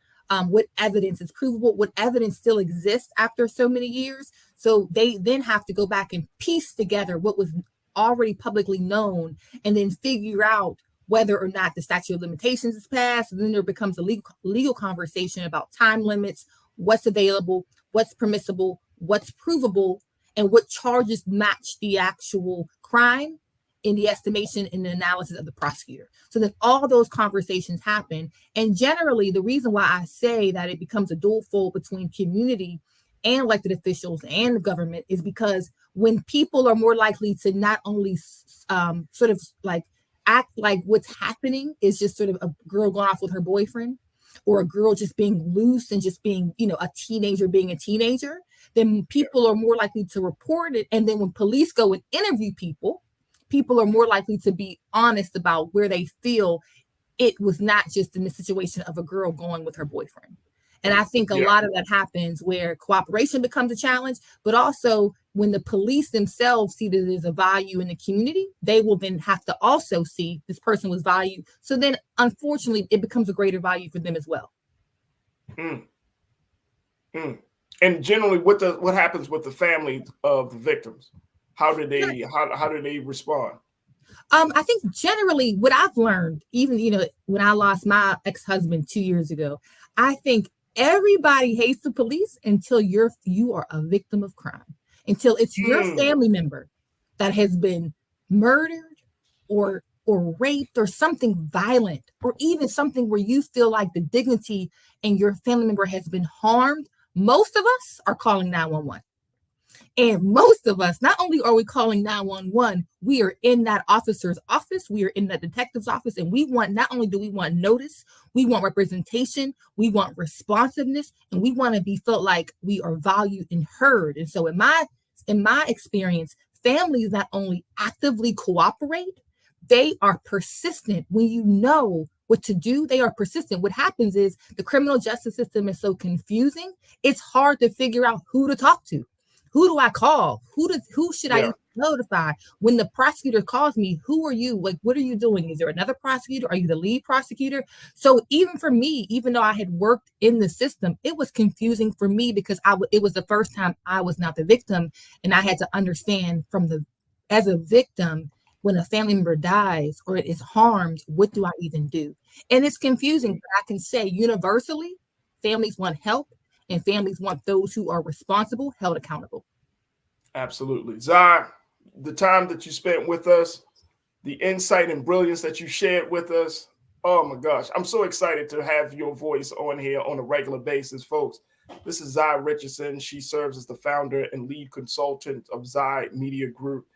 What evidence is provable? What evidence still exists after so many years? So they then have to go back and piece together what was already publicly known and then figure out whether or not the statute of limitations is passed. And then there becomes a legal conversation about time limits, what's available, what's permissible, what's provable, and what charges match the actual crime in the estimation and the analysis of the prosecutor. So that all those conversations happen. And generally, the reason why I say that it becomes a dual fold between community and elected officials and the government is because when people are more likely to not only sort of like act like what's happening is just sort of a girl going off with her boyfriend, or a girl just being loose and just being, a teenager being a teenager, then people are more likely to report it. And then when police go and interview people are more likely to be honest about where they feel it was not just in the situation of a girl going with her boyfriend. And I think a lot of that happens where cooperation becomes a challenge, but also when the police themselves see that there's a value in the community, they will then have to also see this person was valued. So then, unfortunately, it becomes a greater value for them as well. And generally, what happens with the family of the victims? How do they respond? I think generally what I've learned, even, when I lost my ex-husband 2 years ago, I think everybody hates the police until you are a victim of crime, until it's your family member that has been murdered or raped or something violent, or even something where you feel like the dignity and your family member has been harmed. Most of us are calling 911. And most of us, not only are we calling 911, we are in that officer's office, we are in that detective's office, and not only do we want notice, we want representation, we want responsiveness, and we want to be felt like we are valued and heard. And so in my experience, families not only actively cooperate, they are persistent. When you know what to do, they are persistent. What happens is the criminal justice system is so confusing, it's hard to figure out who to talk to. Who do I call? Who should I notify? When the prosecutor calls me, who are you? Like, what are you doing? Is there another prosecutor? Are you the lead prosecutor? So even for me, even though I had worked in the system, it was confusing for me because it was the first time I was not the victim, and I had to understand as a victim, when a family member dies or is harmed, what do I even do? And it's confusing, but I can say universally, families want help. And families want those who are responsible held accountable. Absolutely. Zai, the time that you spent with us, the insight and brilliance that you shared with us, oh my gosh, I'm so excited to have your voice on here on a regular basis, folks. This is Zai Richardson. She serves as the founder and lead consultant of Zai Media Group,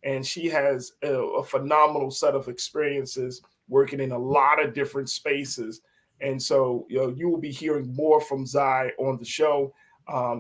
and she has a phenomenal set of experiences working in a lot of different spaces. And so, you will be hearing more from Zai on the show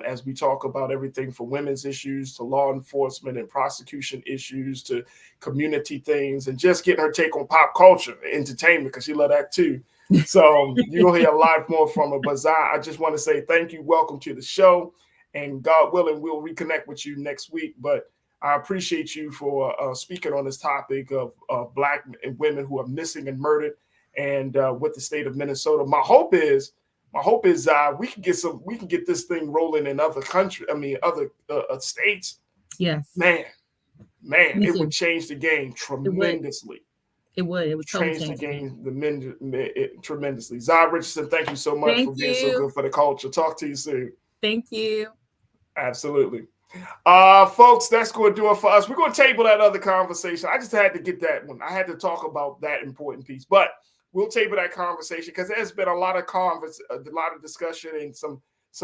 as we talk about everything from women's issues to law enforcement and prosecution issues to community things, and just getting her take on pop culture, entertainment, because she loves that too. So you'll hear a lot more from her. But Zai, I just want to say thank you. Welcome to the show. And God willing, we'll reconnect with you next week. But I appreciate you for speaking on this topic of Black women who are missing and murdered. And with the state of Minnesota, my hope is we can get this thing rolling in other countries. I mean, other states. Yes, man, it would change the game tremendously. It would change the game tremendously. Zai Richardson, thank you so much for being so good for the culture. Talk to you soon. Thank you. Absolutely. Folks, that's going to do it for us. We're going to table that other conversation. I just had to get that one. I had to talk about that important piece, but we'll table that conversation because there's been a lot of discussion and some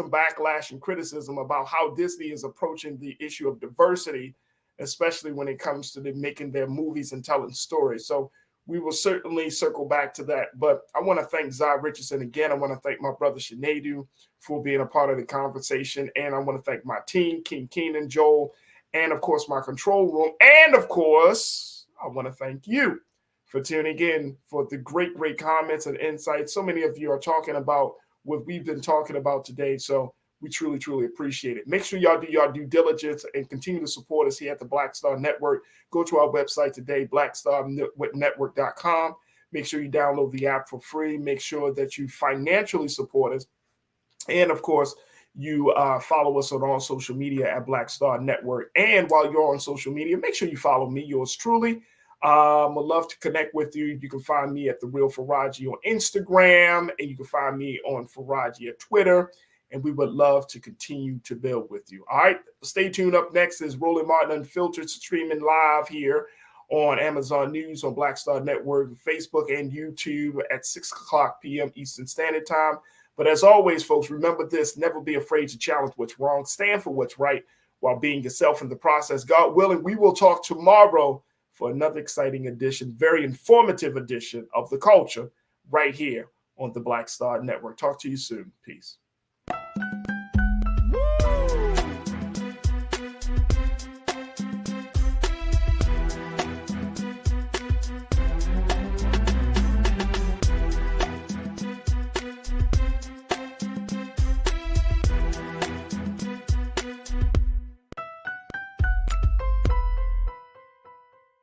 backlash and criticism about how Disney is approaching the issue of diversity, especially when it comes to them making their movies and telling stories. So we will certainly circle back to that. But I want to thank Zai Richardson again. I want to thank my brother Shanadu for being a part of the conversation. And I want to thank my team, King Keenan, Joel, and of course, my control room. And of course, I want to thank you for tuning in, for the great comments and insights. So many of you are talking about what we've been talking about today. So we truly, truly appreciate it. Make sure y'all do your due diligence and continue to support us here at the Black Star Network. Go to our website today, blackstarnetwork.com. Make sure you download the app for free. Make sure that you financially support us. And of course, you follow us on all social media at Black Star Network. And while you're on social media, make sure you follow me, yours truly. I'd love to connect with you. You can find me at The Real Farajii on Instagram, and you can find me on Farajii at Twitter. And we would love to continue to build with you. All right, stay tuned. Up next is Roland Martin Unfiltered, streaming live here on Amazon News, on Black Star Network, Facebook, and YouTube at 6:00 p.m. Eastern Standard Time. But as always, folks, remember this: never be afraid to challenge what's wrong. Stand for what's right while being yourself in the process. God willing, we will talk tomorrow for another exciting edition, very informative edition of The Culture right here on the Black Star Network. Talk to you soon. Peace.